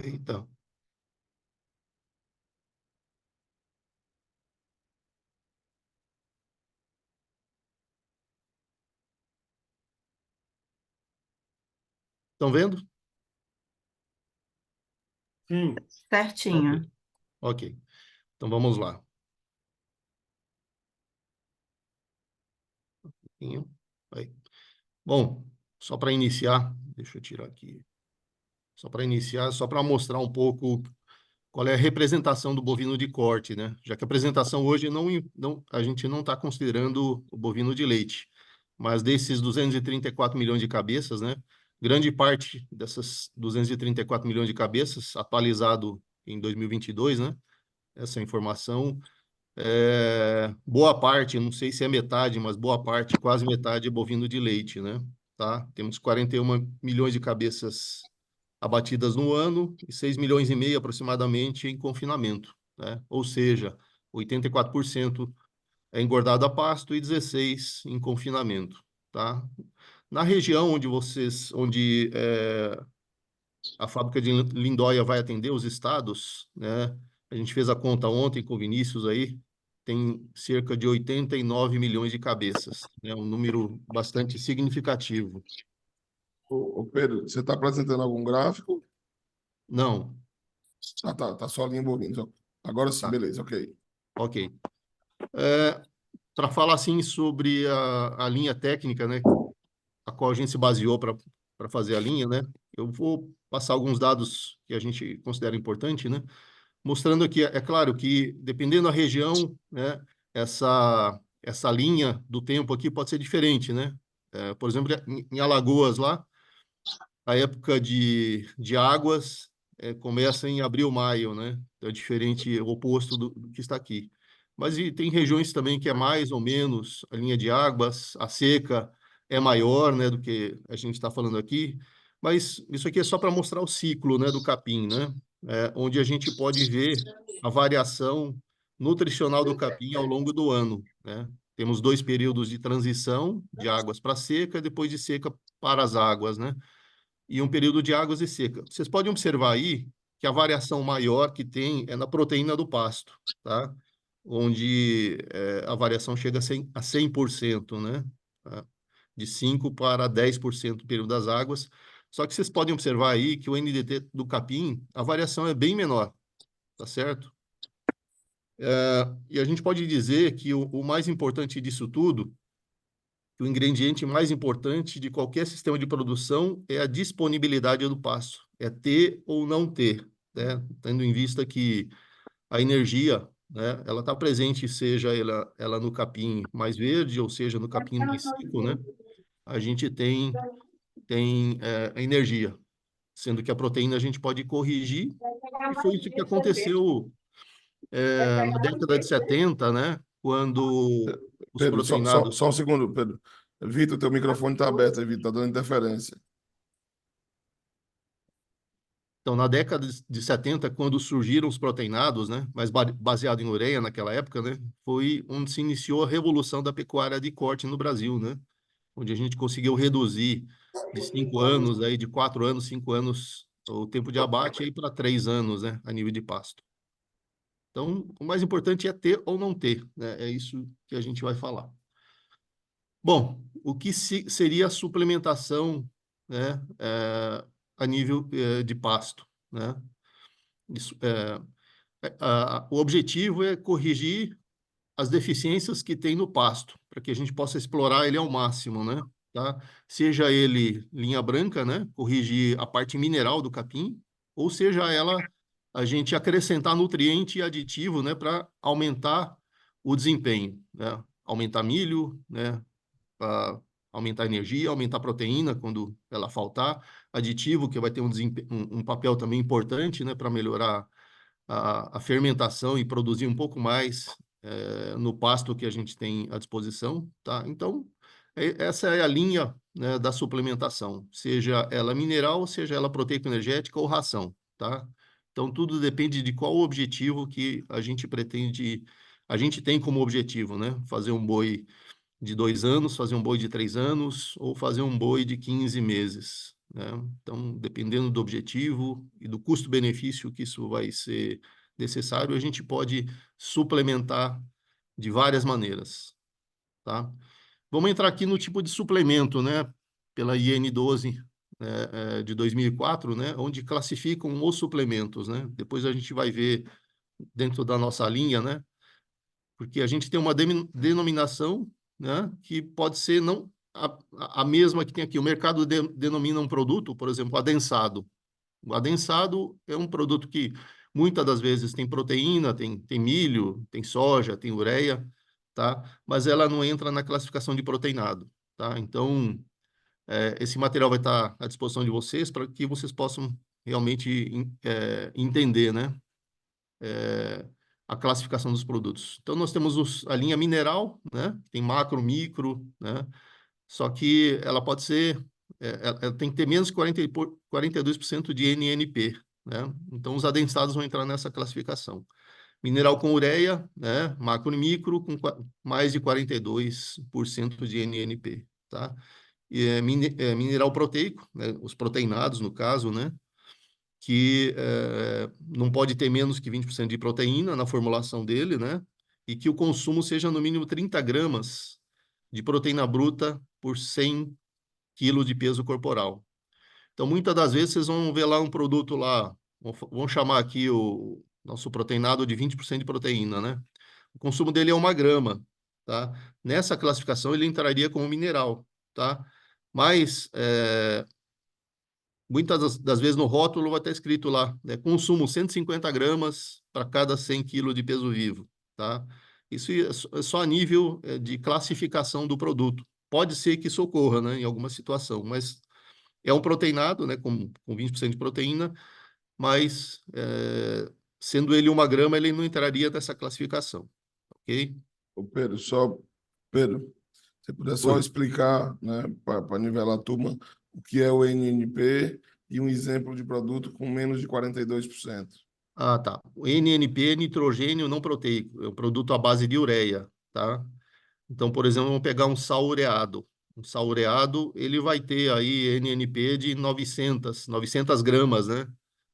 Eita. Estão vendo? Sim. Ok, Certinho. ok. Então vamos lá. Aí. Bom, só para iniciar, deixa eu tirar aqui. Só para iniciar, só para mostrar um pouco qual é a representação do bovino de corte, né? Já que a apresentação hoje a gente não está considerando o bovino de leite, mas desses 234 milhões de cabeças, né? Grande parte dessas 234 milhões de cabeças, atualizado em 2022, né? Essa informação, boa parte, não sei se é metade, mas boa parte, quase metade é bovino de leite, né? Tá? Temos 41 milhões de cabeças abatidas no ano e 6 milhões e meio aproximadamente em confinamento, né? Ou seja, 84% é engordado a pasto e 16 em confinamento, tá? Na região onde a fábrica de Lindóia vai atender os estados, né? A gente fez a conta ontem com o Vinícius aí, tem cerca de 89 milhões de cabeças, né? Um número bastante significativo. Ô, Pedro, você está apresentando algum gráfico? Não, Ah, tá só linha bovina. Agora sim, tá, beleza, ok. ok. Para falar assim sobre a linha técnica, né, a qual a gente se baseou para fazer a linha, né, eu vou passar alguns dados que a gente considera importante, né, mostrando aqui, é claro que dependendo da região, né, essa linha do tempo aqui pode ser diferente, né. Por exemplo, em Alagoas lá, a época de águas começa em abril, maio, né? Então é diferente, é o oposto do que está aqui. Mas tem regiões também que é mais ou menos a linha de águas, a seca é maior, né, do que a gente está falando aqui. Mas isso aqui é só para mostrar o ciclo, né, do capim, né? Onde a gente pode ver a variação nutricional do capim ao longo do ano, né? Temos dois períodos de transição de águas para seca e depois de seca para as águas, né? E um período de águas e seca. Vocês podem observar aí que a variação maior que tem é na proteína do pasto, tá? Onde a variação chega a 100%, né? Tá? De 5 para 10% no período das águas. Só que vocês podem observar aí que o NDT do capim, a variação é bem menor, tá certo? E a gente pode dizer que o mais importante disso tudo, que o ingrediente mais importante de qualquer sistema de produção é a disponibilidade do pasto, é ter ou não ter, né? Tendo em vista que a energia, né, ela está presente, seja ela no capim mais verde ou seja no capim mais seco, né? A gente tem energia, sendo que a proteína a gente pode corrigir, e foi isso que aconteceu na década de 70, né? Quando os Pedro, proteinados. só um segundo, Pedro. Vitor, teu microfone está aberto aí, Vitor, tá dando interferência. Então, na década de 70, quando surgiram os proteinados, né, mas baseado em ureia naquela época, né, foi onde se iniciou a revolução da pecuária de corte no Brasil, né, onde a gente conseguiu reduzir de 5 anos, aí de 4 anos, 5 anos, o tempo de abate aí para 3 anos, né, a nível de pasto. Então, o mais importante é ter ou não ter, né, é isso que a gente vai falar. Bom, o que seria a suplementação, né, a nível de pasto, né? Isso, o objetivo é corrigir as deficiências que tem no pasto, para que a gente possa explorar ele ao máximo, né? Tá? Seja ele linha branca, né? Corrigir a parte mineral do capim, ou seja ela a gente acrescentar nutriente e aditivo, né? Para aumentar o desempenho, né? Aumentar milho, né? Para aumentar a energia, aumentar a proteína quando ela faltar, aditivo que vai ter um papel também importante, né? Para melhorar a fermentação e produzir um pouco mais no pasto que a gente tem à disposição, tá? Então, essa é a linha, né, da suplementação, seja ela mineral, seja ela proteico-energética ou ração, tá? Então, tudo depende de qual o objetivo que a gente pretende, a gente tem como objetivo, né? Fazer um boi de 2 anos, fazer um boi de 3 anos ou fazer um boi de 15 meses, né? Então, dependendo do objetivo e do custo-benefício que isso vai ser necessário, a gente pode suplementar de várias maneiras, tá? Vamos entrar aqui no tipo de suplemento, né? Pela IN12, de 2004, né? Onde classificam os suplementos, né? Depois a gente vai ver dentro da nossa linha, né? Porque a gente tem uma denominação, né? Que pode ser não a mesma que tem aqui. O mercado denomina um produto, por exemplo, adensado. O adensado é um produto que muitas das vezes tem proteína, tem milho, tem soja, tem ureia, tá? Mas ela não entra na classificação de proteinado, tá? Então, esse material vai estar à disposição de vocês para que vocês possam realmente entender, né? A classificação dos produtos. Então, nós temos a linha mineral, né? Tem macro, micro, né? Só que ela pode ser, ela tem que ter menos de 42% de NNP, né? Então, os adensados vão entrar nessa classificação. Mineral com ureia, né? Macro e micro com mais de 42% de NNP, tá? E mineral proteico, né? Os proteinados, no caso, né? Que não pode ter menos que 20% de proteína na formulação dele, né? E que o consumo seja no mínimo 30 gramas de proteína bruta por 100 quilos de peso corporal. Então, muitas das vezes, vocês vão ver lá um produto lá, vamos chamar aqui o nosso proteinado de 20% de proteína, né? O consumo dele é 1 grama, tá? Nessa classificação, ele entraria como mineral, tá? Mas, muitas das vezes no rótulo vai estar escrito lá, né? Consumo 150 gramas para cada 100 quilos de peso vivo, tá? Isso é só a nível de classificação do produto. Pode ser que isso ocorra, né, em alguma situação, mas é um proteinado, né, com 20% de proteína, mas sendo ele 1 grama, ele não entraria nessa classificação, ok? Ô, Pedro, Pedro, se puder só Oi. explicar, né, para nivelar a turma, o que é o NNP e um exemplo de produto com menos de 42%. Ah, tá. O NNP é nitrogênio não proteico, é um produto à base de ureia, tá? Então, por exemplo, vamos pegar um sal ureado. Um sal ureado, ele vai ter aí NNP de 900 gramas, né?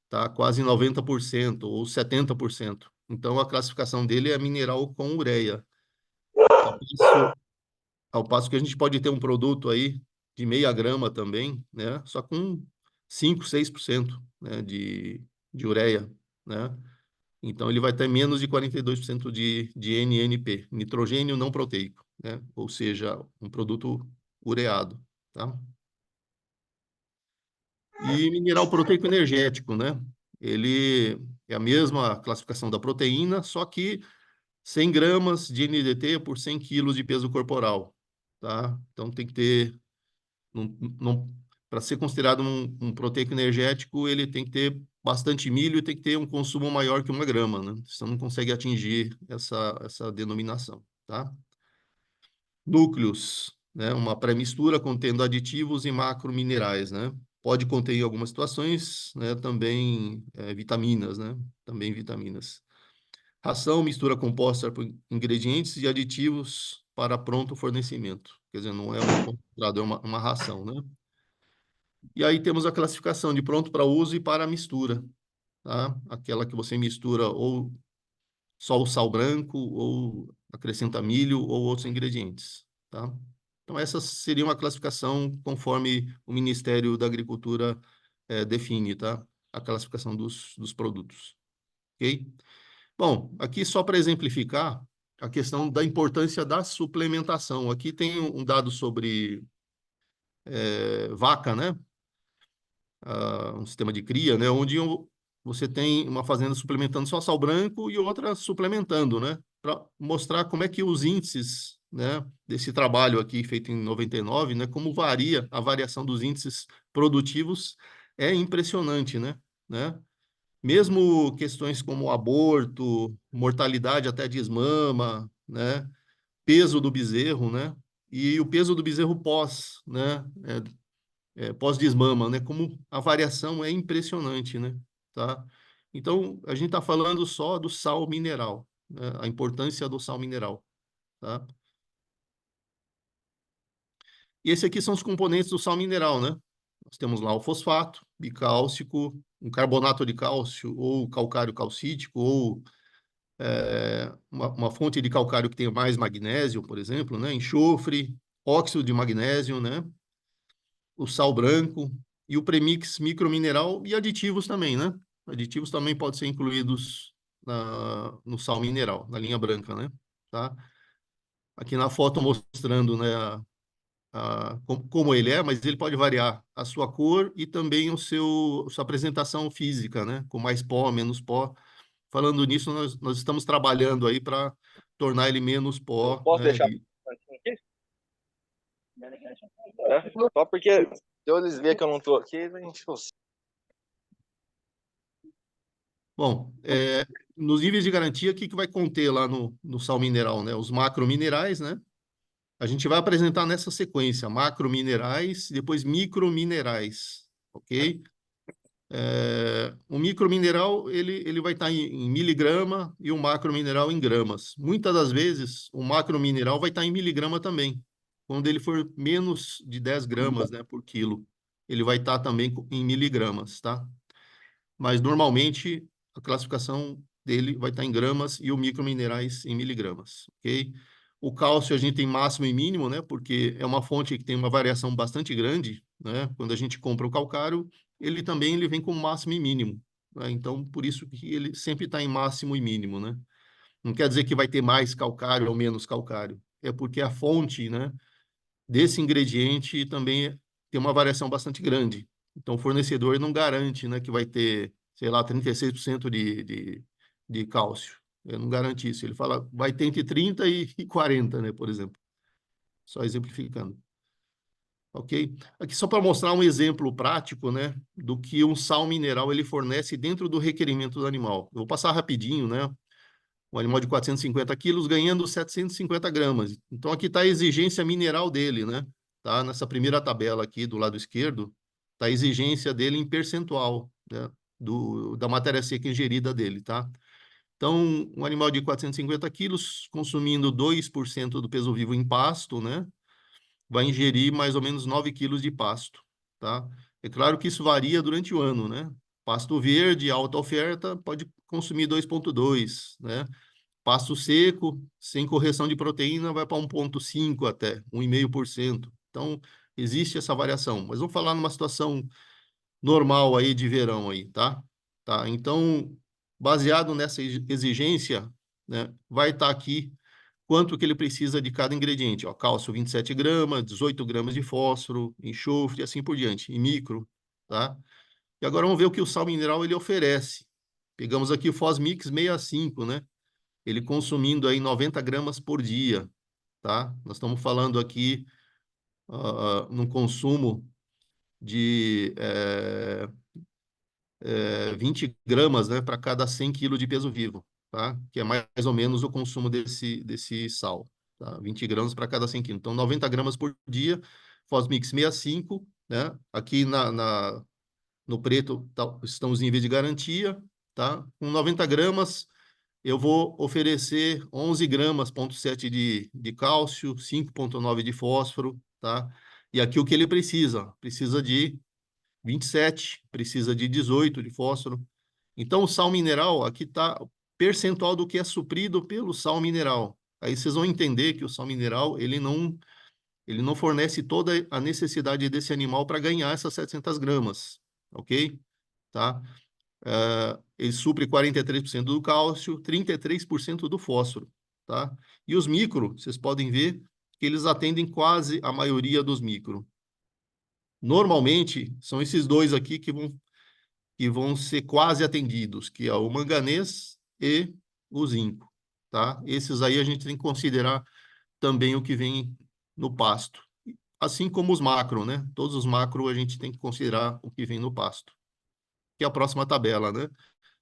Tá? Quase 90% ou 70%. Então, a classificação dele é mineral com ureia. Ao passo que a gente pode ter um produto aí de 0,5 grama também, né? Só com 5, 6%, né? De ureia, né? Então, ele vai ter menos de 42% de NNP, nitrogênio não proteico, né? Ou seja, um produto ureado, tá? E mineral proteico energético, né? Ele é a mesma classificação da proteína, só que 100 gramas de NDT por 100 quilos de peso corporal, tá? Então, tem que ter, para ser considerado um proteico energético, ele tem que ter bastante milho e tem que ter um consumo maior que 1 grama, né? Você não consegue atingir essa denominação, tá? Núcleos, né? Uma pré-mistura contendo aditivos e macrominerais, né? Pode conter, em algumas situações, né, também vitaminas, né? Também vitaminas. Ração, mistura composta por ingredientes e aditivos para pronto fornecimento. Quer dizer, não é um concentrado, é uma ração, né? E aí temos a classificação de pronto para uso e para mistura, tá? Aquela que você mistura ou só o sal branco, ou acrescenta milho ou outros ingredientes, tá? Então, essa seria uma classificação conforme o Ministério da Agricultura define, tá? A classificação dos produtos, ok? Bom, aqui só para exemplificar a questão da importância da suplementação. Aqui tem um dado sobre vaca, né? Um sistema de cria, né? Onde você tem uma fazenda suplementando só sal branco e outra suplementando, né? Para mostrar como é que os índices, né, desse trabalho aqui feito em 99, né, como varia a variação dos índices produtivos é impressionante, né? Mesmo questões como aborto, mortalidade até desmama, né? Peso do bezerro, né? E o peso do bezerro pós, né? Pós-desmama, né? Como a variação é impressionante, né? Tá? Então, a gente está falando só do sal mineral, né? A importância do sal mineral, tá? E esse aqui são os componentes do sal mineral, né? Nós temos lá o fosfato bicálcico, um carbonato de cálcio, ou calcário calcítico, ou uma fonte de calcário que tenha mais magnésio, por exemplo, né? Enxofre, óxido de magnésio, né? O sal branco e o premix micromineral e aditivos também, né? Aditivos também podem ser incluídos no sal mineral, na linha branca, né? Tá? Aqui na foto mostrando, né, como ele é, mas ele pode variar a sua cor e também sua apresentação física, né? Com mais pó, menos pó. Falando nisso, nós estamos trabalhando aí para tornar ele menos Eu pó, posso né? deixar aqui? É? Só porque se eles verem que eu não tô aqui, a gente... Bom, nos níveis de garantia, o que vai conter lá no sal mineral, né? Os macrominerais, né? A gente vai apresentar nessa sequência, macrominerais, depois microminerais, ok? O micromineral, ele vai estar em miligrama e o macromineral em gramas. Muitas das vezes, o macromineral vai estar em miligrama também. Quando ele for menos de 10 gramas, né, por quilo, ele vai estar também em miligramas, tá? Mas normalmente a classificação dele vai estar em gramas e o microminerais em miligramas, ok? O cálcio a gente tem máximo e mínimo, né? Porque é uma fonte que tem uma variação bastante grande, né? Quando a gente compra o calcário, ele vem com máximo e mínimo, né? Então, por isso que ele sempre está em máximo e mínimo, né? Não quer dizer que vai ter mais calcário ou menos calcário. É porque a fonte, né, desse ingrediente também tem uma variação bastante grande. Então, o fornecedor não garante, né, que vai ter, sei lá, 36% de cálcio. Ele não garante isso. Ele fala, vai ter entre 30 e 40, né, por exemplo. Só exemplificando. Ok? Aqui só para mostrar um exemplo prático, né, do que um sal mineral ele fornece dentro do requerimento do animal. Eu vou passar rapidinho, né? Um animal de 450 quilos ganhando 750 gramas. Então, aqui está a exigência mineral dele, né? Tá? Nessa primeira tabela aqui do lado esquerdo, está a exigência dele em percentual, né? Da matéria seca ingerida dele, tá? Então, um animal de 450 quilos consumindo 2% do peso vivo em pasto, né? Vai ingerir mais ou menos 9 quilos de pasto, tá? É claro que isso varia durante o ano, né? Pasto verde, alta oferta, pode consumir 2,2, né? Pasto seco, sem correção de proteína, vai para 1,5 até 1,5%. Então, existe essa variação. Mas vamos falar numa situação normal aí de verão aí, tá? Tá? Então, baseado nessa exigência, né, vai estar aqui quanto que ele precisa de cada ingrediente. Ó, cálcio 27 gramas, 18 gramas de fósforo, enxofre e assim por diante, e micro, tá? E agora vamos ver o que o sal mineral ele oferece. Pegamos aqui o Fosmix 65, né? Ele consumindo aí 90 gramas por dia, tá? Nós estamos falando aqui num consumo de 20 gramas, né, para cada 100 quilos de peso vivo, tá? Que é mais ou menos o consumo desse sal, tá? 20 gramas para cada 100 quilos. Então, 90 gramas por dia, Fosmix 65, né? Aqui no preto estão os níveis de garantia, tá? Com 90 gramas, eu vou oferecer 11 gramas, 0,7 de cálcio, 5,9 de fósforo, tá? E aqui o que ele precisa? Precisa de 27, precisa de 18 de fósforo. Então, o sal mineral, aqui está o percentual do que é suprido pelo sal mineral. Aí vocês vão entender que o sal mineral, ele não fornece toda a necessidade desse animal para ganhar essas 700 gramas, ok? Tá? Ele supre 43% do cálcio, 33% do fósforo, tá? E os micro, vocês podem ver que eles atendem quase a maioria dos micro. Normalmente, são esses dois aqui que vão ser quase atendidos, que é o manganês e o zinco, tá? Esses aí a gente tem que considerar também o que vem no pasto. Assim como os macro, né? Todos os macro a gente tem que considerar o que vem no pasto. Que é a próxima tabela, né?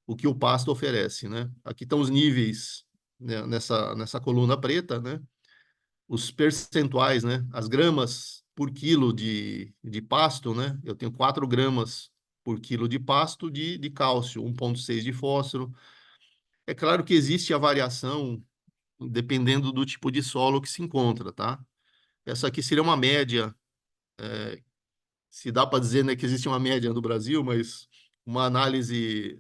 O que o pasto oferece, né? Aqui estão os níveis, né, nessa coluna preta, né? Os percentuais, né? As gramas por quilo de pasto, né? Eu tenho 4 gramas por quilo de pasto de cálcio, 1,6 de fósforo. É claro que existe a variação dependendo do tipo de solo que se encontra, tá? Essa aqui seria uma média se dá para dizer, né, que existe uma média no Brasil, mas uma análise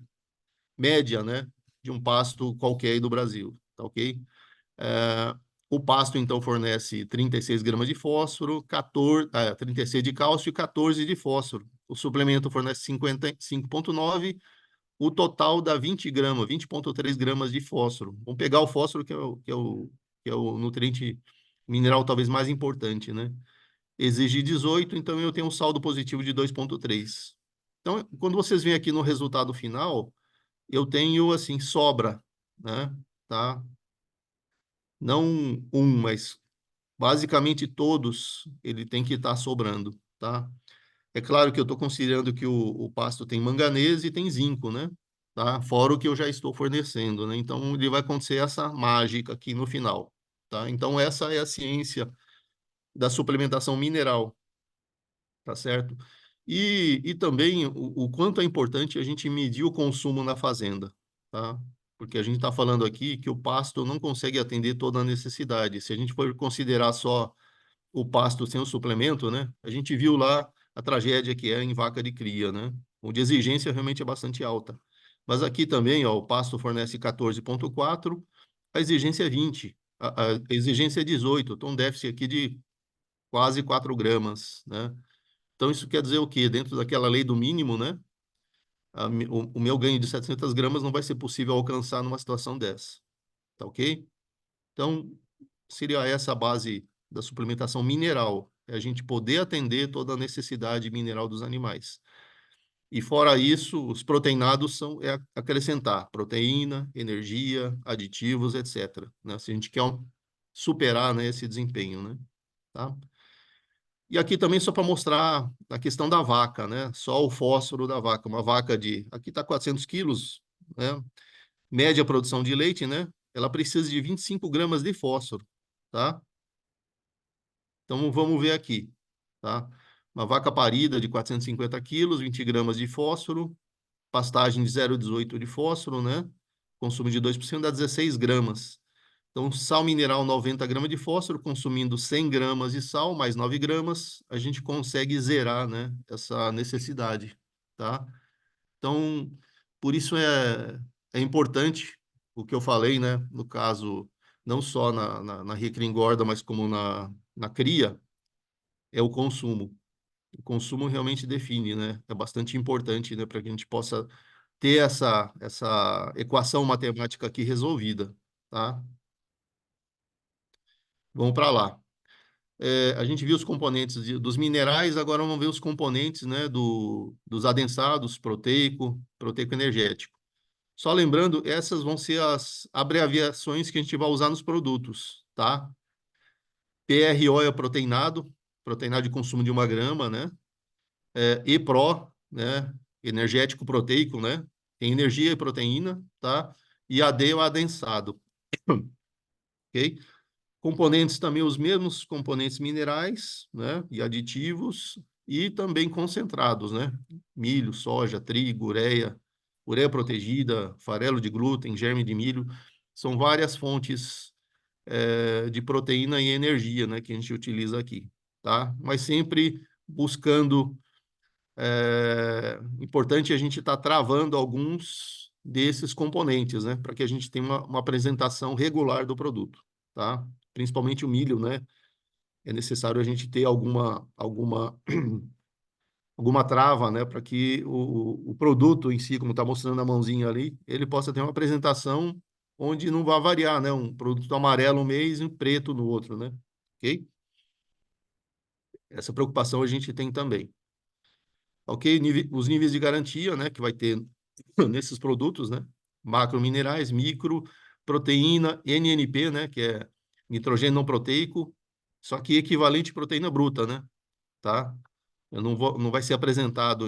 média, né, de um pasto qualquer aí do Brasil, tá ok? É, o pasto, então, fornece 36 gramas de fósforo, 36 de cálcio e 14 de fósforo. O suplemento fornece 55,9, o total dá 20 gramas, 20,3 gramas de fósforo. Vamos pegar o fósforo, que é o nutriente mineral talvez mais importante, né? Exige 18, então eu tenho um saldo positivo de 2,3. Então, quando vocês vêm aqui no resultado final, eu tenho, assim, sobra, né? Tá? Não um, mas basicamente todos ele tem que estar sobrando, tá? É claro que eu estou considerando que o pasto tem manganês e tem zinco, né? Tá? Fora o que eu já estou fornecendo, né? Então, ele vai acontecer essa mágica aqui no final, tá? Então, essa é a ciência da suplementação mineral, tá certo? E também o quanto é importante a gente medir o consumo na fazenda, tá? Porque a gente está falando aqui que o pasto não consegue atender toda a necessidade. Se a gente for considerar só o pasto sem o suplemento, né? A gente viu lá a tragédia que é em vaca de cria, né? Onde a exigência realmente é bastante alta. Mas aqui também, ó, o pasto fornece 14,4, a exigência é 20, a exigência é 18, então um déficit aqui de quase 4 gramas, né? Então isso quer dizer o quê? Dentro daquela lei do mínimo, né? O meu ganho de 700 gramas não vai ser possível alcançar numa situação dessa, tá ok? Então, seria essa a base da suplementação mineral, é a gente poder atender toda a necessidade mineral dos animais. E fora isso, os proteinados é acrescentar proteína, energia, aditivos, etc., né? Se a gente quer superar, né, esse desempenho, né? Tá? E aqui também só para mostrar a questão da vaca, né? Só o fósforo da vaca. Uma vaca aqui está 400 quilos, né? Média produção de leite, né? Ela precisa de 25 gramas de fósforo, tá? Então, vamos ver aqui, tá? Uma vaca parida de 450 quilos, 20 gramas de fósforo, pastagem de 0,18 de fósforo, né? Consumo de 2% dá 16 gramas. Então, sal mineral, 90 gramas de fósforo, consumindo 100 gramas de sal, mais 9 gramas, a gente consegue zerar, né, essa necessidade, tá? Então, por isso é importante o que eu falei, né? No caso, não só na recria engorda, mas como na cria, é o consumo. O consumo realmente define, né? É bastante importante, né, para que a gente possa ter essa equação matemática aqui resolvida, tá? Vamos para lá. A gente viu os componentes dos minerais, agora vamos ver os componentes, né, dos adensados, proteico energético. Só lembrando, essas vão ser as abreviações que a gente vai usar nos produtos, tá? PRO é proteinado de consumo de 1 grama, né? EPRO, né? Energético proteico, né? Tem energia e proteína, tá? E AD é o adensado, ok? Componentes também, os mesmos componentes minerais, né? E aditivos, e também concentrados, né? Milho, soja, trigo, ureia protegida, farelo de glúten, germe de milho, são várias fontes de proteína e energia, né, que a gente utiliza aqui, tá? Mas sempre buscando, importante a gente estar travando alguns desses componentes, né, para que a gente tenha uma apresentação regular do produto, tá? Principalmente o milho, né? É necessário a gente ter alguma trava, né, para que o produto em si, como está mostrando a mãozinha ali, ele possa ter uma apresentação onde não vai variar, né, um produto amarelo um mês e um preto no outro, né, ok? Essa preocupação a gente tem também. Ok? Os níveis de garantia, né, que vai ter nesses produtos, né, macrominerais, micro, proteína, NNP, né, que é nitrogênio não proteico, só que equivalente à proteína bruta, né, tá? Eu não vai ser apresentado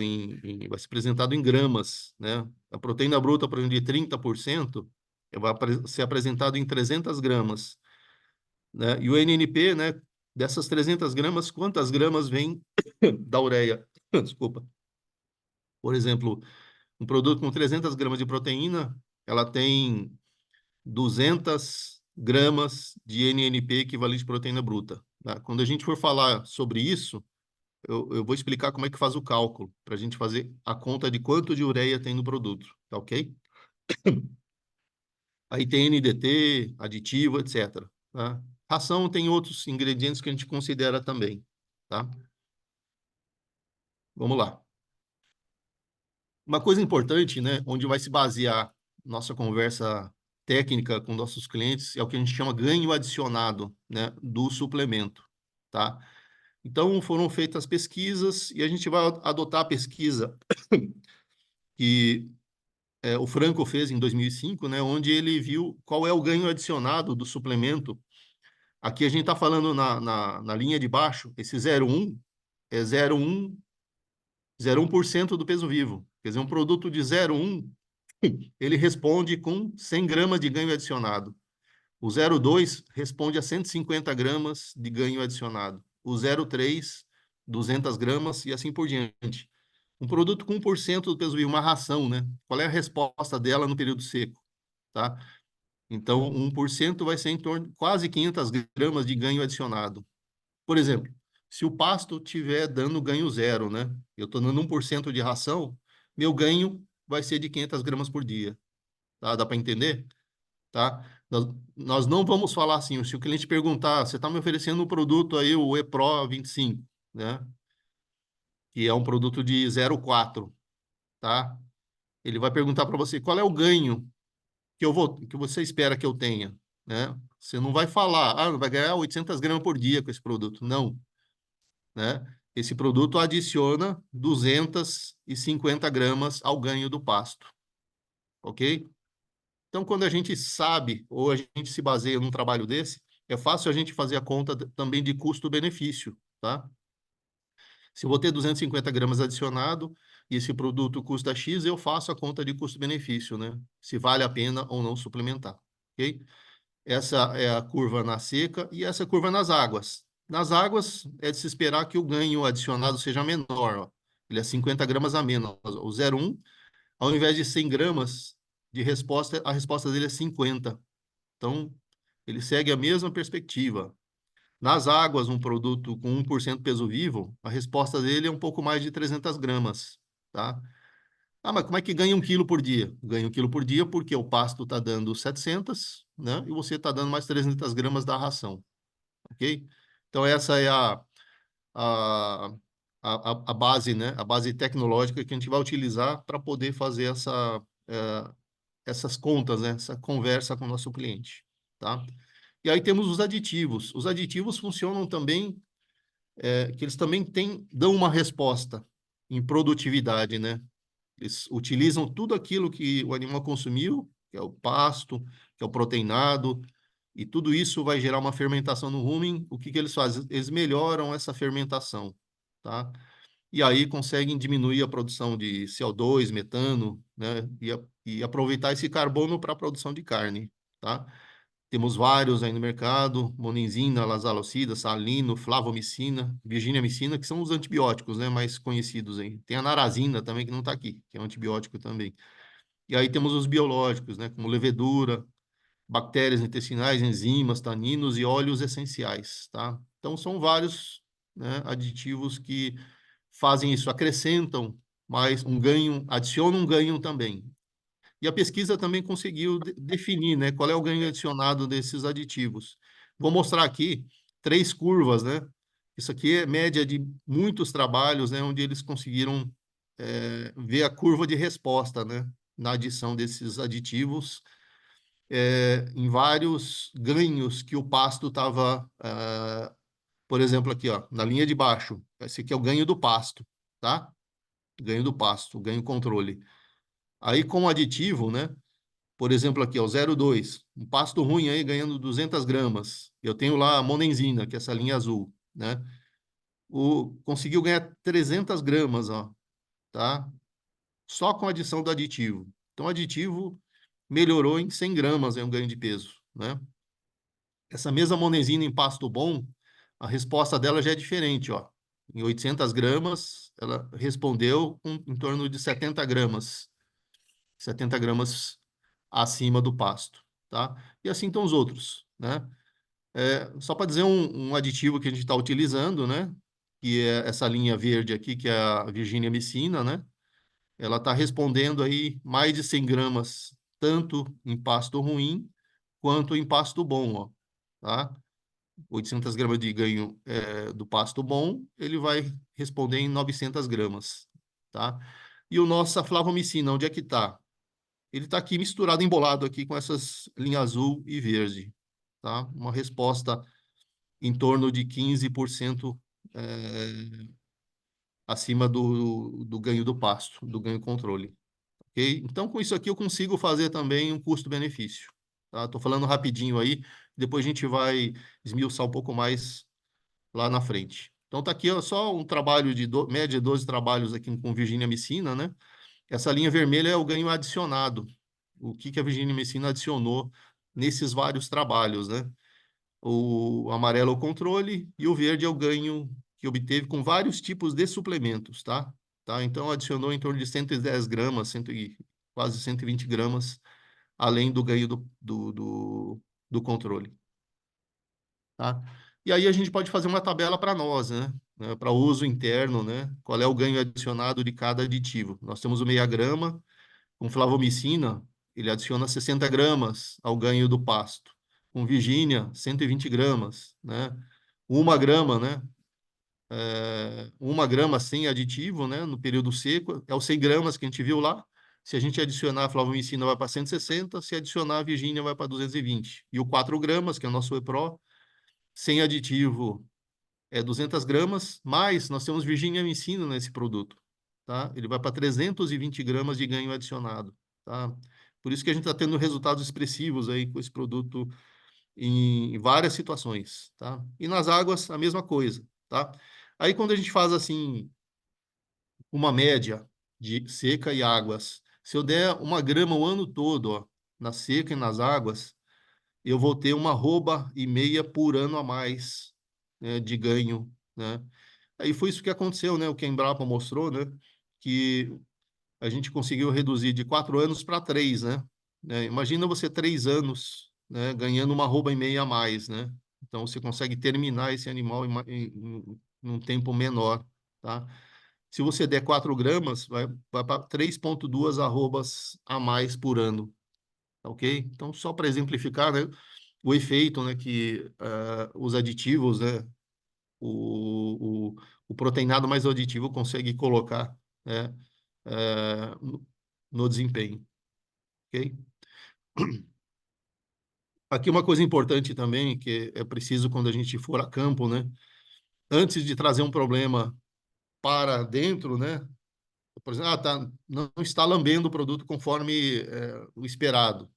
vai ser apresentado em gramas, né? A proteína bruta, por exemplo, de 30%, vai ser apresentado em 300 gramas, né? E o NNP, né? Dessas 300 gramas, quantas gramas vem da ureia? Desculpa. Por exemplo, um produto com 300 gramas de proteína, ela tem 200 gramas de NNP equivalente à proteína bruta, tá? Quando a gente for falar sobre isso, eu vou explicar como é que faz o cálculo, para a gente fazer a conta de quanto de ureia tem no produto, tá ok? Aí tem NDT, aditivo, etc. Tá? Ração tem outros ingredientes que a gente considera também, tá? Vamos lá. Uma coisa importante, né, onde vai se basear nossa conversa técnica com nossos clientes é o que a gente chama ganho adicionado, né, do suplemento, tá? Então, foram feitas pesquisas e a gente vai adotar a pesquisa que o Franco fez em 2005, né, onde ele viu qual é o ganho adicionado do suplemento. Aqui a gente está falando na linha de baixo, esse 0,1 é 0,1% do peso vivo. Quer dizer, um produto de 0,1, ele responde com 100 gramas de ganho adicionado. O 0,2 responde a 150 gramas de ganho adicionado. O 0,3, 200 gramas e assim por diante. Um produto com 1% do peso vivo, uma ração, né? Qual é a resposta dela no período seco, tá? Então, 1% vai ser em torno de quase 500 gramas de ganho adicionado. Por exemplo, se o pasto estiver dando ganho zero, né? Eu estou dando 1% de ração, meu ganho vai ser de 500 gramas por dia, tá? Dá para entender? Tá? Nós não vamos falar assim, se o cliente perguntar, você está me oferecendo um produto aí, o EPRO 25, né? Que é um produto de 0,4, tá? Ele vai perguntar para você, qual é o ganho que você espera que eu tenha, né? Você não vai falar, vai ganhar 800 gramas por dia com esse produto. Não, né? Esse produto adiciona 250 gramas ao ganho do pasto, ok? Então, quando a gente sabe, ou a gente se baseia num trabalho desse, é fácil a gente fazer a conta também de custo-benefício, tá? Se eu vou ter 250 gramas adicionado e esse produto custa X, eu faço a conta de custo-benefício, né? Se vale a pena ou não suplementar, ok? Essa é a curva na seca e essa é a curva nas águas. Nas águas, é de se esperar que o ganho adicionado seja menor, ó. Ele é 50 gramas a menos. O 0,1, ao invés de 100 gramas de resposta, a resposta dele é 50. Então, ele segue a mesma perspectiva. Nas águas, um produto com 1% peso vivo, a resposta dele é um pouco mais de 300 gramas, tá? Ah, mas como é que ganha 1 quilo por dia? Ganha 1 quilo por dia porque o pasto está dando 700, né? E você está dando mais 300 gramas da ração, ok? Então, essa é a, a base, né? A base tecnológica que a gente vai utilizar para poder fazer essas contas, né? Essa conversa com o nosso cliente, tá? E aí temos os aditivos. Os aditivos funcionam também, que eles também dão uma resposta em produtividade, né? Eles utilizam tudo aquilo que o animal consumiu, que é o pasto, que é o proteinado, e tudo isso vai gerar uma fermentação no rumen. O que que eles fazem? Eles melhoram essa fermentação, tá? E aí conseguem diminuir a produção de CO2, metano, né? E aproveitar esse carbono para a produção de carne, tá? Temos vários aí no mercado, monenzina, lazalocida, salino, flavomicina, virginiamicina, que são os antibióticos, né, mais conhecidos aí. Tem a narazina também, que não está aqui, que é um antibiótico também. E aí temos os biológicos, né, como levedura, bactérias intestinais, enzimas, taninos e óleos essenciais, tá? Então, são vários, né, aditivos que fazem isso, acrescentam mais um ganho, adicionam um ganho também. E a pesquisa também conseguiu definir, né, qual é o ganho adicionado desses aditivos. Vou mostrar aqui 3 curvas, né? Isso aqui é média de muitos trabalhos, né, onde eles conseguiram ver a curva de resposta, né, na adição desses aditivos, em vários ganhos que o pasto estava, por exemplo, aqui, ó, na linha de baixo. Esse aqui é o ganho do pasto, tá? Ganho do pasto, ganho controle. Aí, com aditivo, né? Por exemplo, aqui, ó, 0,2, um pasto ruim aí ganhando 200 gramas. Eu tenho lá a monenzina, que é essa linha azul, né? Conseguiu ganhar 300 gramas, ó, tá? Só com a adição do aditivo. Então, o aditivo melhorou em 100 gramas, é um ganho de peso, né? Essa mesma monenzina em pasto bom, a resposta dela já é diferente, ó. Em 800 gramas, ela respondeu em torno de 70 gramas. 70 gramas acima do pasto, tá? E assim estão os outros, né? Só para dizer um aditivo que a gente está utilizando, né? que é essa linha verde aqui, que é a Virginia Messina, né? Ela está respondendo aí mais de 100 gramas, tanto em pasto ruim quanto em pasto bom, ó, tá? 800 gramas de ganho do pasto bom, ele vai responder em 900 gramas, tá? E o nosso flavomicina, onde é que está? Ele está aqui misturado, embolado aqui com essas linhas azul e verde, tá? Uma resposta em torno de 15% acima do ganho do pasto, do ganho controle. Ok? Então, com isso aqui, eu consigo fazer também um custo-benefício. Tá? Estou falando rapidinho aí, depois a gente vai esmiuçar um pouco mais lá na frente. Então, está aqui ó, só um trabalho de média de 12 trabalhos aqui com Virginia Messina, né? Essa linha vermelha é o ganho adicionado. O que a Virginia Messina adicionou nesses vários trabalhos, né? O amarelo é o controle e o verde é o ganho que obteve com vários tipos de suplementos, tá? Então, adicionou em torno de 110 gramas, quase 120 gramas, além do ganho do controle, tá? E aí a gente pode fazer uma tabela para nós, né? Para uso interno, né? Qual é o ganho adicionado de cada aditivo. Nós temos o meia grama, com flavomicina, ele adiciona 60 gramas ao ganho do pasto. Com Virginia, 120 gramas, né? 1 grama, né? 1 grama sem aditivo, né? No período seco, é os 100 gramas que a gente viu lá. Se a gente adicionar a flavomicina, vai para 160. Se adicionar a Virginia, vai para 220. E o 4 gramas, que é o nosso EPRO, sem aditivo, é 200 gramas, mas nós temos Virginia Messina nesse produto, tá? Ele vai para 320 gramas de ganho adicionado, tá? Por isso que a gente está tendo resultados expressivos aí com esse produto em várias situações, tá? E nas águas, a mesma coisa, tá? Aí quando a gente faz assim, uma média de seca e águas, se eu der 1 grama o ano todo, ó, na seca e nas águas, eu vou ter 1,5 arroba por ano a mais, né, de ganho, né? Aí foi isso que aconteceu, né? O que a Embrapa mostrou, né? Que a gente conseguiu reduzir de 4 anos para 3, né? Imagina você 3 anos, né, ganhando 1,5 arroba a mais, né? Então você consegue terminar esse animal em um tempo menor, tá? Se você der 4 gramas, vai para 3,2 arrobas a mais por ano, tá ok? Então, só para exemplificar, né, o efeito, né, que os aditivos, né, o, o, o proteinado mais o aditivo consegue colocar, né, no desempenho, ok? Aqui uma coisa importante também, que é preciso quando a gente for a campo, né, antes de trazer um problema para dentro, né, por exemplo, não está lambendo o produto conforme o esperado,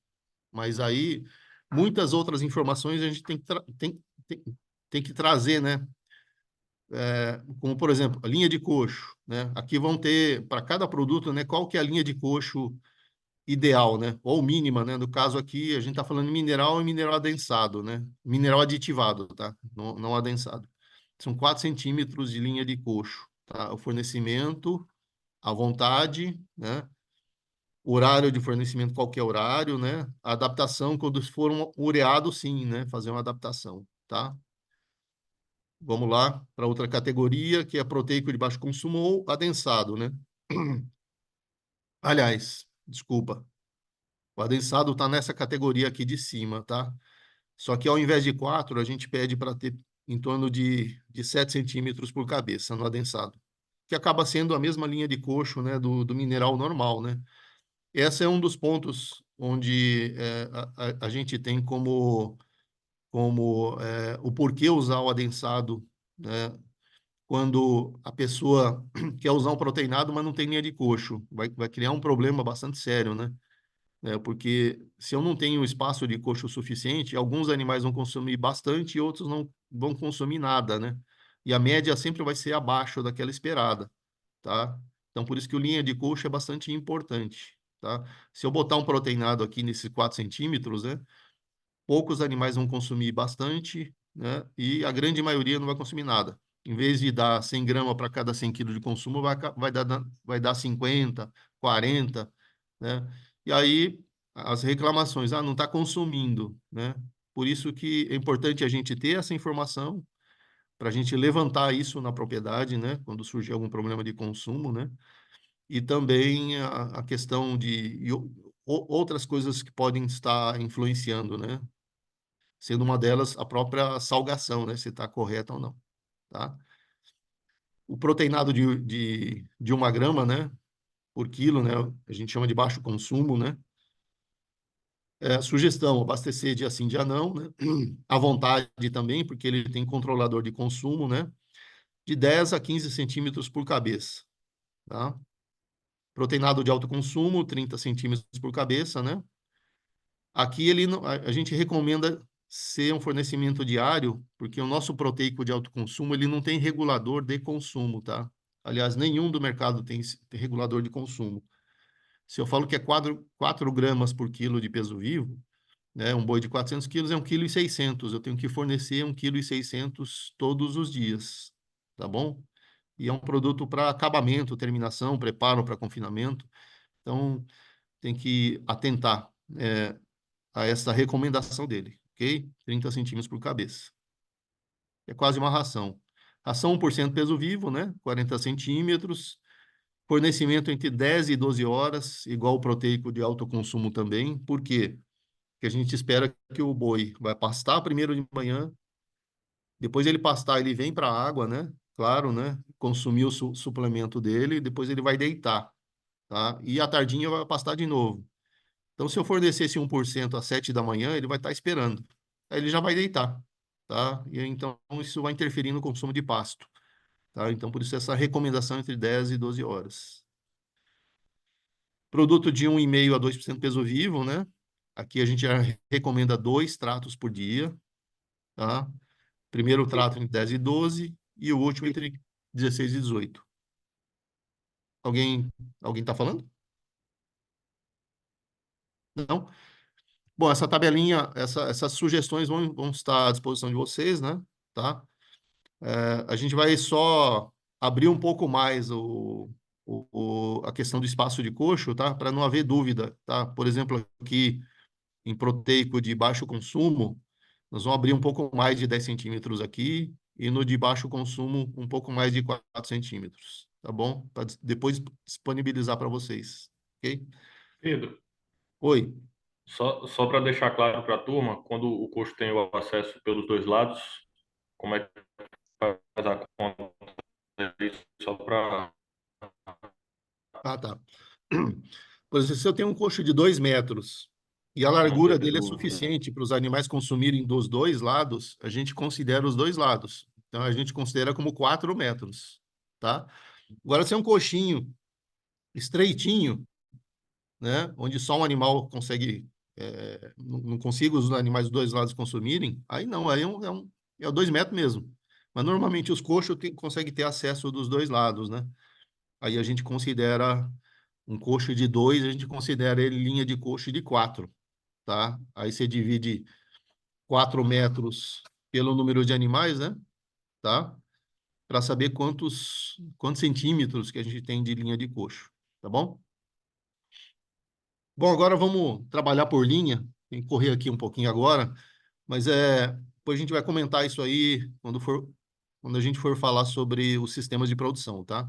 mas aí muitas outras informações a gente tem que trazer, né? Como, por exemplo, a linha de coxo, né? Aqui vão ter, para cada produto, né, qual que é a linha de coxo ideal, né? Ou mínima, né? No caso aqui, a gente está falando de mineral e mineral adensado, né? Mineral aditivado, tá? Não adensado. São 4 centímetros de linha de coxo, tá? O fornecimento, à vontade, né? Horário de fornecimento, qualquer horário, né? A adaptação, quando for um ureado, sim, né? Fazer uma adaptação, tá? Vamos lá para outra categoria, que é proteico de baixo consumo ou adensado, né? Aliás, desculpa, o adensado está nessa categoria aqui de cima, tá? Só que ao invés de 4, a gente pede para ter em torno de 7 centímetros por cabeça no adensado, que acaba sendo a mesma linha de coxo, né, do mineral normal, né? Esse é um dos pontos onde a gente tem como o porquê usar o adensado, né? Quando a pessoa quer usar um proteinado, mas não tem linha de coxo, vai criar um problema bastante sério, né? Porque se eu não tenho espaço de coxo suficiente, alguns animais vão consumir bastante e outros não vão consumir nada, né? E a média sempre vai ser abaixo daquela esperada, tá? Então, por isso que o linha de coxo é bastante importante, tá? Se eu botar um proteinado aqui nesses 4 centímetros, né? Poucos animais vão consumir bastante, né? E a grande maioria não vai consumir nada. Em vez de dar 100 gramas para cada 100 quilos de consumo, vai dar 50, 40, né? E aí as reclamações, não está consumindo, né? Por isso que é importante a gente ter essa informação para a gente levantar isso na propriedade, né? Quando surgir algum problema de consumo, né? E também a questão de outras coisas que podem estar influenciando, né? Sendo uma delas a própria salgação, né? Se está correta ou não, tá? O proteinado de 1 grama, né? Por quilo, né? A gente chama de baixo consumo, né? Sugestão, abastecer dia sim, dia não, né? À vontade também, porque ele tem controlador de consumo, né? De 10 a 15 centímetros por cabeça, tá? Proteinado de alto consumo, 30 centímetros por cabeça, né? Aqui ele a gente recomenda ser um fornecimento diário, porque o nosso proteico de alto consumo, ele não tem regulador de consumo, tá? Aliás, nenhum do mercado tem regulador de consumo. Se eu falo que é 4 gramas por quilo de peso vivo, né? Um boi de 400 quilos é 1,6 kg. Eu tenho que fornecer 1,6 kg todos os dias, tá bom? E é um produto para acabamento, terminação, preparo para confinamento. Então, tem que atentar a essa recomendação dele, ok? 30 centímetros por cabeça. É quase uma ração. Ração 1% peso vivo, né? 40 centímetros. Fornecimento entre 10 e 12 horas, igual o proteico de alto consumo também. Por quê? Porque a gente espera que o boi vai pastar primeiro de manhã, depois ele pastar, ele vem para a água, né? Claro, né? Consumir o suplemento dele, depois ele vai deitar, tá? E à tardinha vai pastar de novo. Então, se eu fornecer esse 1% às 7 da manhã, ele vai estar esperando. Aí ele já vai deitar, tá? E então isso vai interferir no consumo de pasto, tá? Então, por isso essa recomendação entre 10 e 12 horas. Produto de 1,5 a 2% peso vivo, né? Aqui a gente já recomenda 2 tratos por dia, tá? Primeiro trato entre 10 e 12 e o último entre 16 e 18. Alguém está falando? Não? Bom, essa tabelinha, essas sugestões vão estar à disposição de vocês, né? Tá? A gente vai só abrir um pouco mais a questão do espaço de coxo, tá? Para não haver dúvida, tá? Por exemplo, aqui em proteico de baixo consumo, nós vamos abrir um pouco mais de 10 centímetros aqui e no de baixo consumo um pouco mais de 4 centímetros, tá bom? Para depois disponibilizar para vocês, ok? Pedro, Oi. só para deixar claro para a turma, quando o coxo tem o acesso pelos dois lados, como é que faz a conta aí, só para... Ah, tá. Por exemplo, se eu tenho um coxo de 2 metros e a não largura ter dele é dúvida. suficiente para os animais consumirem dos dois lados, a gente considera os dois lados. Então, a gente considera como 4 metros, tá? Agora, se é um coxinho estreitinho, né, onde só um animal consegue, não consiga os animais dos dois lados consumirem, aí não, aí é 2 metros mesmo. Mas, normalmente, os coxos conseguem ter acesso dos dois lados, né? Aí a gente considera um coxo de 2, a gente considera ele linha de coxo de 4, tá? Aí você divide 4 metros pelo número de animais, né? Tá? Para saber quantos centímetros que a gente tem de linha de coxo, tá bom? Bom, agora vamos trabalhar por linha. Tem que correr aqui um pouquinho agora, mas depois a gente vai comentar isso aí quando a gente for falar sobre os sistemas de produção, tá?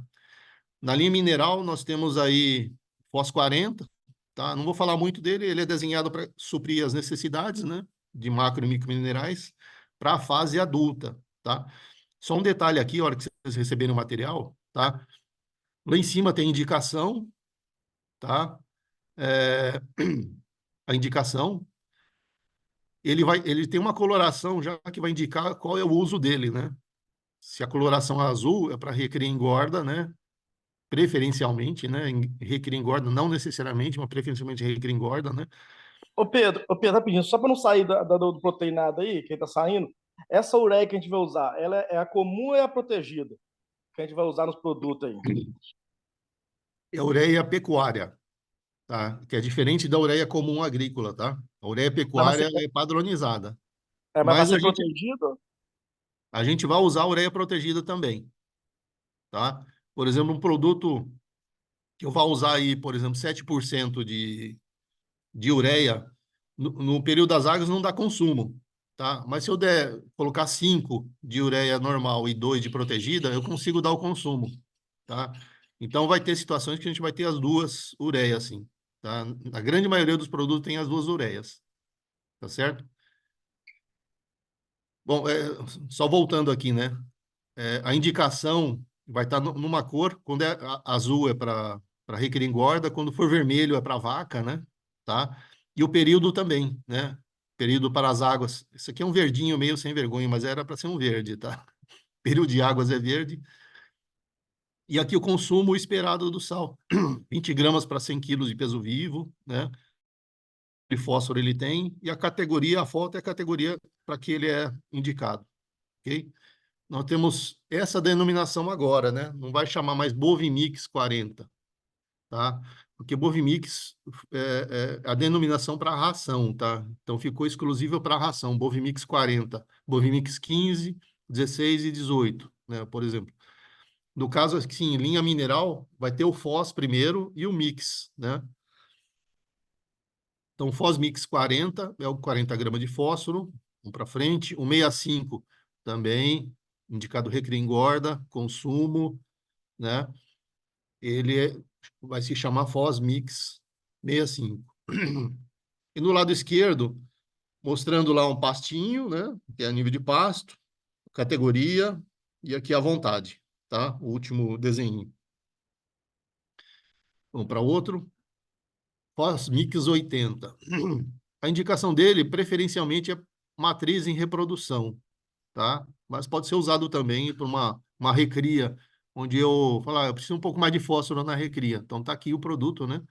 Na linha mineral, nós temos aí FOS 40, tá? Não vou falar muito dele, ele é desenhado para suprir as necessidades, né, de macro e microminerais para a fase adulta, tá? Só um detalhe aqui, a hora que vocês receberem o material, tá? Lá em cima tem indicação, tá? É, a indicação, ele tem uma coloração já que vai indicar qual é o uso dele, né? Se a coloração azul é para recriar engorda, né? Preferencialmente, né? Requer engorda, não necessariamente, mas preferencialmente requer engorda, né? Ô Pedro, rapidinho, só para não sair do proteinado aí, quem tá saindo, essa ureia que a gente vai usar, ela é a comum ou é a protegida? Que a gente vai usar nos produtos aí. É a ureia pecuária, tá? Que é diferente da ureia comum agrícola, tá? A ureia Mas vai pecuária ser, é padronizada, mas vai mas ser protegida? a gente vai usar a ureia protegida também, tá? Por exemplo, um produto que eu vou usar aí, por exemplo, 7% de ureia, no período das águas não dá consumo, tá? Mas se eu der, colocar 5 de ureia normal e 2 de protegida, eu consigo dar o consumo, tá? Então, vai ter situações que a gente vai ter as duas ureias, assim, tá? A grande maioria dos produtos tem as duas ureias, tá certo? Bom, só voltando aqui, né? A indicação vai estar numa cor, quando é azul é para requerer engorda, quando for vermelho é para vaca, né? Tá? E o período também, né? Período para as águas. Isso aqui é um verdinho meio sem vergonha, mas era para ser um verde, tá? Período de águas é verde. E aqui o consumo esperado do sal. 20 gramas para 100 quilos de peso vivo, né? De fósforo ele tem. E a categoria, a foto é a categoria para que ele é indicado, ok? Nós temos essa denominação agora, né? Não vai chamar mais Bovimix 40, tá? Porque Bovimix é a denominação para ração, tá? Então ficou exclusiva para ração, Bovimix 40, Bovimix 15, 16 e 18, né? Por exemplo. No caso, assim, linha mineral, vai ter o Fos primeiro e o Mix, né? Então, o Fos Mix 40 é o 40 gramas de fósforo, um para frente. O 65 também, indicado recria engorda, consumo, né? Vai se chamar Fos Mix 65. E no lado esquerdo, mostrando lá um pastinho, né? Que é a nível de pasto, categoria, e aqui à vontade, tá? O último desenho. Vamos para outro. Fos Mix 80. A indicação dele, preferencialmente, é matriz em reprodução, tá? Mas pode ser usado também para uma recria, onde eu falar, eu preciso um pouco mais de fósforo na recria. Então tá aqui o produto, né?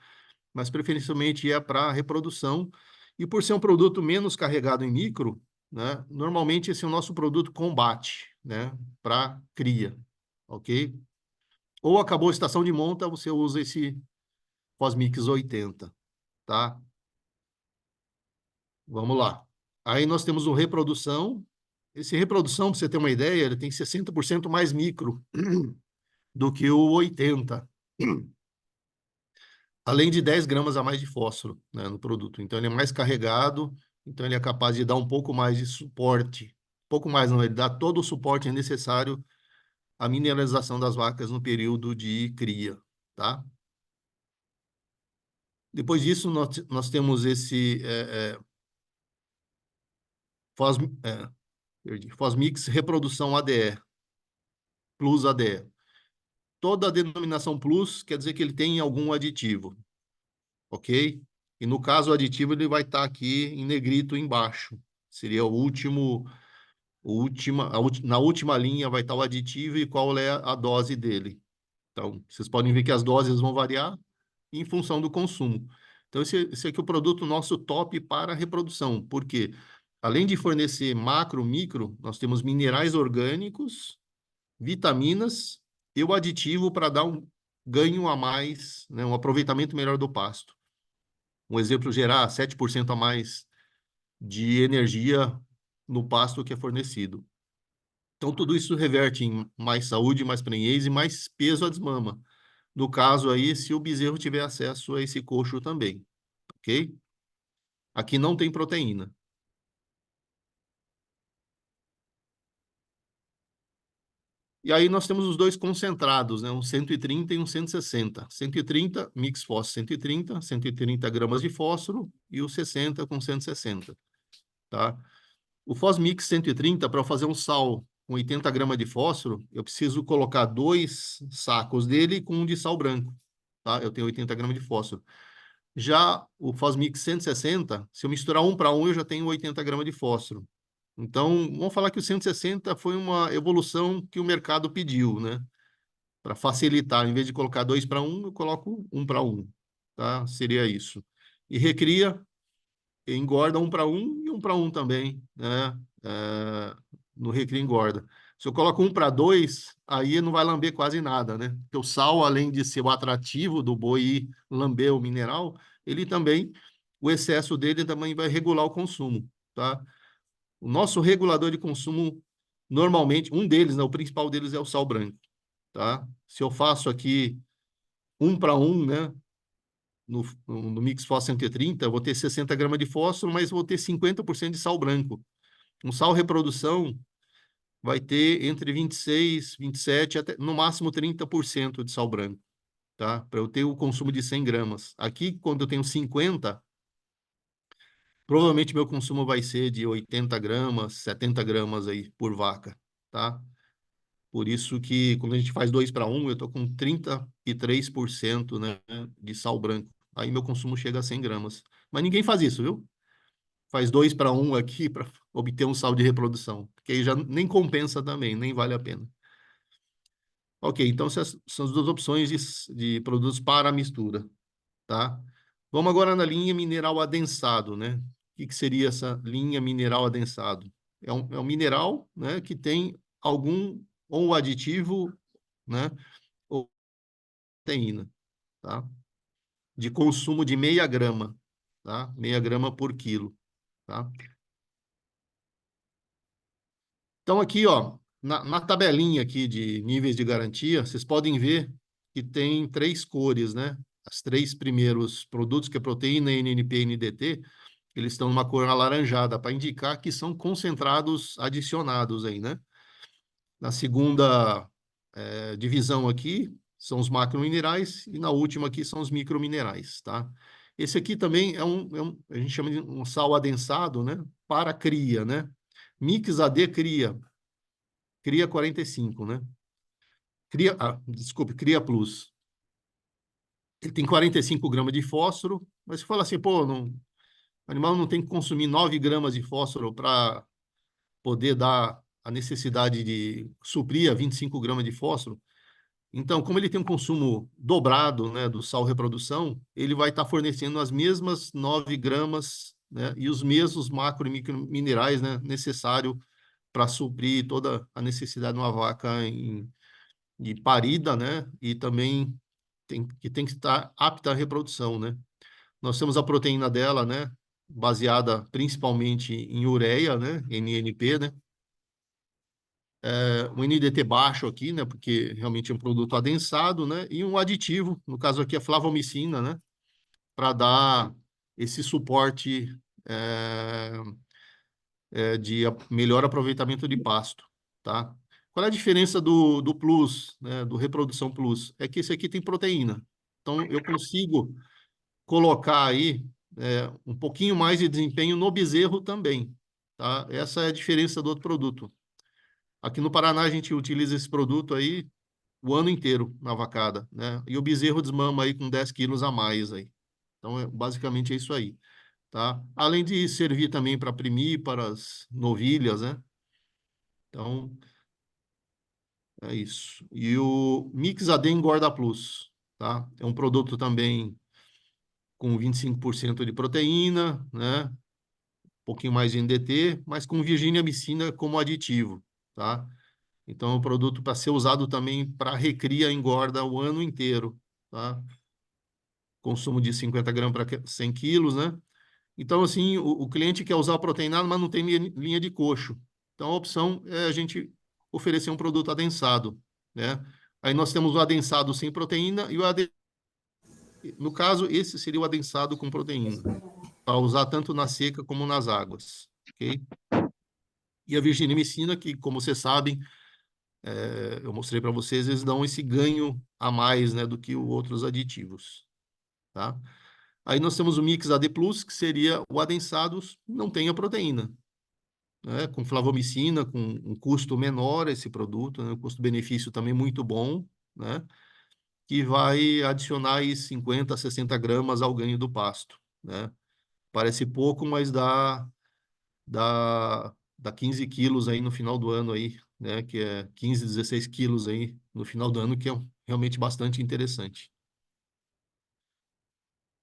Mas preferencialmente é para reprodução. E por ser um produto menos carregado em micro, né? Normalmente esse é o nosso produto combate, né? Para cria, ok? Ou acabou a estação de monta, você usa esse Fosmix 80, tá? Vamos lá. Aí nós temos o reprodução. Esse reprodução, para você ter uma ideia, ele tem 60% mais micro do que o 80, além de 10 gramas a mais de fósforo, né, no produto. Então, ele é mais carregado, então ele é capaz de dar um pouco mais de suporte. Um pouco mais, não, ele dá todo o suporte necessário à mineralização das vacas no período de cria, tá? Depois disso, nós temos esse Fos, Fosmix Reprodução ADE, Plus ADE. Toda a denominação plus quer dizer que ele tem algum aditivo, ok? E no caso, o aditivo ele vai estar aqui em negrito embaixo. Seria na última linha vai estar o aditivo e qual é a dose dele. Então, vocês podem ver que as doses vão variar em função do consumo. Então, esse aqui é o produto nosso top para reprodução, porque além de fornecer macro, micro, nós temos minerais orgânicos, vitaminas e o aditivo para dar um ganho a mais, né, um aproveitamento melhor do pasto. Um exemplo, gerar 7% a mais de energia no pasto que é fornecido. Então, tudo isso reverte em mais saúde, mais prenhez e mais peso à desmama. No caso aí, se o bezerro tiver acesso a esse coxo também, ok? Aqui não tem proteína. E aí nós temos os dois concentrados, né? Um 130 e um 160. 130, mix fósforo 130 gramas de fósforo e o 60 com 160, tá? O Fosmix 130, para fazer um sal com 80 gramas de fósforo, eu preciso colocar 2 sacos dele com um de sal branco, tá? Eu tenho 80 gramas de fósforo. Já o Fosmix 160, se eu misturar 1 para 1, eu já tenho 80 gramas de fósforo. Então, vamos falar que o 160 foi uma evolução que o mercado pediu, né? Para facilitar, em vez de colocar 2 para 1, eu coloco 1 para 1, tá? Seria isso. E recria, engorda 1 para 1 e 1 para 1 também, né? No recria engorda. Se eu coloco 1 para 2, aí não vai lamber quase nada, né? Porque o sal, além de ser o atrativo do boi ir lamber o mineral, ele também, o excesso dele também vai regular o consumo, tá? O nosso regulador de consumo, normalmente, um deles, né, o principal deles é o sal branco, tá? Se eu faço aqui 1 para 1, né, no Mix Fósforo 130, eu vou ter 60 gramas de fósforo, mas vou ter 50% de sal branco. Um sal reprodução vai ter entre 26, 27, até no máximo 30% de sal branco, tá? Para eu ter o consumo de 100 gramas. Aqui, quando eu tenho 50, provavelmente meu consumo vai ser de 80 gramas, 70 gramas aí por vaca, tá? Por isso que, quando a gente faz 2 para 1, eu estou com 33%, né, de sal branco. Aí meu consumo chega a 100 gramas. Mas ninguém faz isso, viu? Faz 2 para 1 aqui para obter um sal de reprodução. Porque aí já nem compensa também, nem vale a pena. Ok, então essas são as duas opções de produtos para mistura, tá? Vamos agora na linha mineral adensado, né? O que seria essa linha mineral adensado? É um mineral, né, que tem algum ou aditivo, né, ou proteína, tá? De consumo de meia grama, tá? Meia grama por quilo, tá? Então aqui, ó, na tabelinha aqui de níveis de garantia, vocês podem ver que tem 3 cores, né? Os 3 primeiros produtos, que é proteína, NNP e NDT, eles estão numa cor alaranjada, para indicar que são concentrados adicionados aí, né? Na segunda divisão aqui são os macrominerais e na última aqui são os microminerais, tá? Esse aqui também a gente chama de um sal adensado, né? Para cria, né? Mix AD cria 45, né? Desculpe, cria plus. Ele tem 45 gramas de fósforo, mas você fala assim, pô, não, o animal não tem que consumir 9 gramas de fósforo para poder dar a necessidade de suprir a 25 gramas de fósforo. Então, como ele tem um consumo dobrado, né, do sal reprodução, ele vai estar fornecendo as mesmas 9 gramas, né, e os mesmos macro e microminerais, né, necessários para suprir toda a necessidade de uma vaca de parida, né, e também tem que estar apta à reprodução, né. Nós temos a proteína dela, né, baseada principalmente em ureia, né, NNP, né, um NDT baixo aqui, né, porque realmente é um produto adensado, né, e um aditivo, no caso aqui a flavomicina, né, para dar esse suporte de melhor aproveitamento de pasto, tá? Qual é a diferença do Plus, né, do Reprodução Plus? É que esse aqui tem proteína. Então, eu consigo colocar aí um pouquinho mais de desempenho no bezerro também, tá? Essa é a diferença do outro produto. Aqui no Paraná, a gente utiliza esse produto aí o ano inteiro na vacada, né? E o bezerro desmama aí com 10 quilos a mais aí. Então, basicamente é isso aí, tá? Além de servir também para primíparas, novilhas, né? Então, é isso. E o Mix AD Engorda Plus, tá? É um produto também com 25% de proteína, né? Um pouquinho mais de NDT, mas com virginiamicina como aditivo, tá? Então, é um produto para ser usado também para recria engorda o ano inteiro, tá? Consumo de 50 gramas para 100 quilos, né? Então, assim, o cliente quer usar proteinado, mas não tem linha de coxo. Então, a opção é a gente oferecer um produto adensado, né? Aí nós temos o adensado sem proteína e no caso, esse seria o adensado com proteína, para usar tanto na seca como nas águas, ok? E a virginimicina, que, como vocês sabem, eu mostrei para vocês, eles dão esse ganho a mais, né, do que os outros aditivos, tá? Aí nós temos o Mix AD Plus, que seria o adensado, não tem a proteína, né? Com flavomicina, com um custo menor esse produto, né? Um custo-benefício também muito bom, né? Que vai adicionar aí 50, 60 gramas ao ganho do pasto, né? Parece pouco, mas dá 15 quilos aí no final do ano aí, né? Que é 15, 16 quilos aí no final do ano, que é realmente bastante interessante,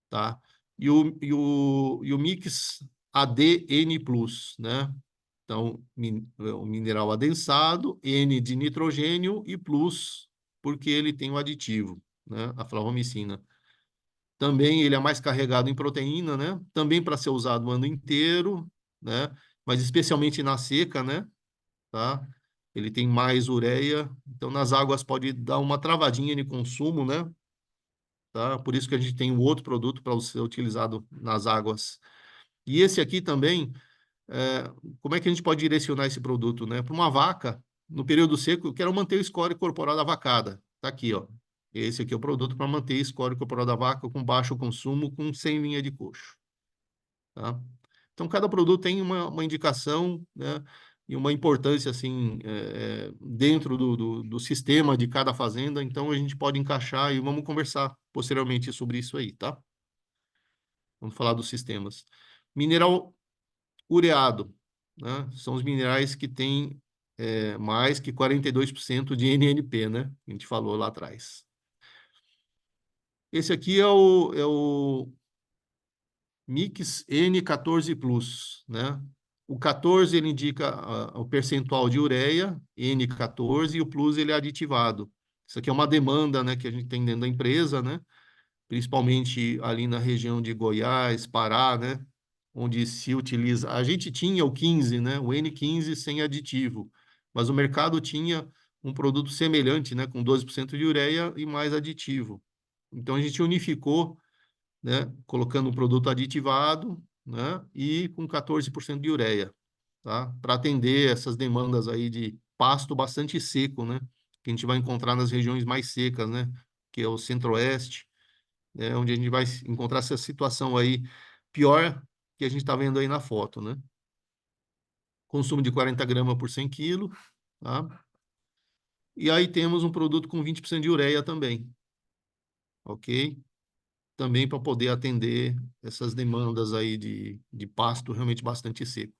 tá? E o Mix ADN Plus, né? Então, o mineral adensado, N de nitrogênio e plus, porque ele tem o aditivo, né? A flavomicina. Também ele é mais carregado em proteína, né? Também para ser usado o ano inteiro, né? Mas especialmente na seca, né? Tá? Ele tem mais ureia, então nas águas pode dar uma travadinha de consumo, né? Tá? Por isso que a gente tem um outro produto para ser utilizado nas águas. E esse aqui também como é que a gente pode direcionar esse produto, né? Para uma vaca, no período seco, eu quero manter o score corporal da vacada. Tá aqui, ó. Esse aqui é o produto para manter o score corporal da vaca com baixo consumo, com 100 linha de coxo. Tá? Então, cada produto tem uma indicação, né, e uma importância, assim, dentro do sistema de cada fazenda. Então, a gente pode encaixar e vamos conversar posteriormente sobre isso aí, tá? Vamos falar dos sistemas. Mineral ureado, né? São os minerais que têm mais que 42% de NNP, né? A gente falou lá atrás. Esse aqui é o Mix N14 Plus, né? O 14 ele indica o percentual de ureia, N14, e o Plus ele é aditivado. Isso aqui é uma demanda, né, que a gente tem dentro da empresa, né? Principalmente ali na região de Goiás, Pará, né? Onde se utiliza. A gente tinha o 15, né? O N15 sem aditivo, mas o mercado tinha um produto semelhante, né? Com 12% de ureia e mais aditivo. Então a gente unificou, né, colocando um produto aditivado, né, e com 14% de ureia, tá? Para atender essas demandas aí de pasto bastante seco, né, que a gente vai encontrar nas regiões mais secas, né, que é o centro-oeste, né, onde a gente vai encontrar essa situação aí pior que a gente está vendo aí na foto, né? Consumo de 40 gramas por 100 quilos, tá? E aí temos um produto com 20% de ureia também, ok? Também para poder atender essas demandas aí de pasto realmente bastante seco.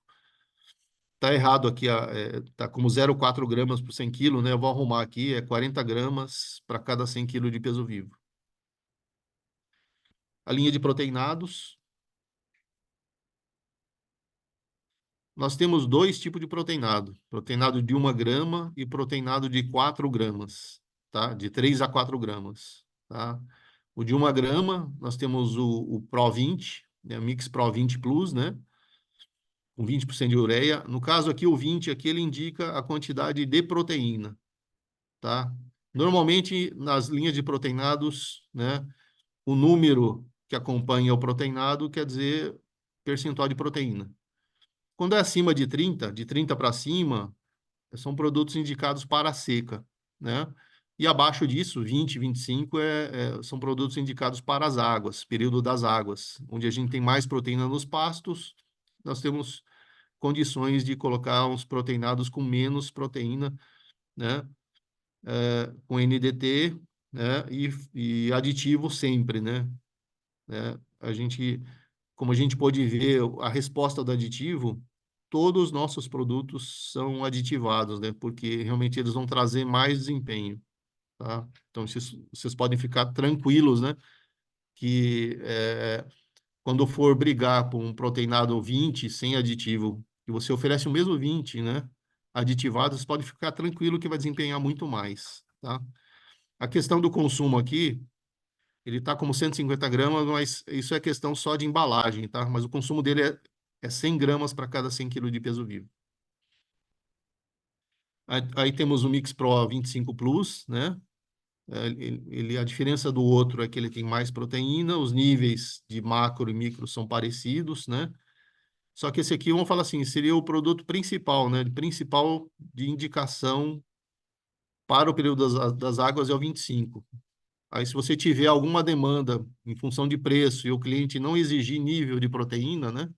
Tá errado aqui, tá como 0,4 gramas por 100 quilos, né? Eu vou arrumar aqui, é 40 gramas para cada 100 quilos de peso vivo. A linha de proteinados, nós temos dois tipos de proteinado. Proteinado de 1 grama e proteinado de 4 gramas, tá? De 3 a 4 gramas, tá? O de 1 grama, nós temos o Pro 20, né? Mix Pro 20 Plus, né? Com 20% de ureia. No caso aqui, o 20 aqui, ele indica a quantidade de proteína, tá? Normalmente, nas linhas de proteinados, né, o número que acompanha o proteinado quer dizer percentual de proteína. Quando é acima de 30 para cima, são produtos indicados para a seca, né? E abaixo disso, 20, 25, são produtos indicados para as águas, período das águas, onde a gente tem mais proteína nos pastos, nós temos condições de colocar uns proteinados com menos proteína, né? Com NDT, né? E aditivo sempre, né? Como a gente pode ver, a resposta do aditivo, todos os nossos produtos são aditivados, né? Porque realmente eles vão trazer mais desempenho, tá? Então, vocês podem ficar tranquilos, né? Que quando for brigar por um proteinado 20 sem aditivo, e você oferece o mesmo 20, né, aditivado, você pode ficar tranquilo que vai desempenhar muito mais, tá? A questão do consumo aqui, ele está como 150 gramas, mas isso é questão só de embalagem, tá? Mas o consumo dele é 100 gramas para cada 100 quilos de peso vivo. Aí temos o Mix Pro 25 Plus, né? A diferença do outro é que ele tem mais proteína, os níveis de macro e micro são parecidos, né? Só que esse aqui, vamos falar assim, seria o produto principal, né? Principal de indicação para o período das águas é o 25. Aí, se você tiver alguma demanda em função de preço e o cliente não exigir nível de proteína, né?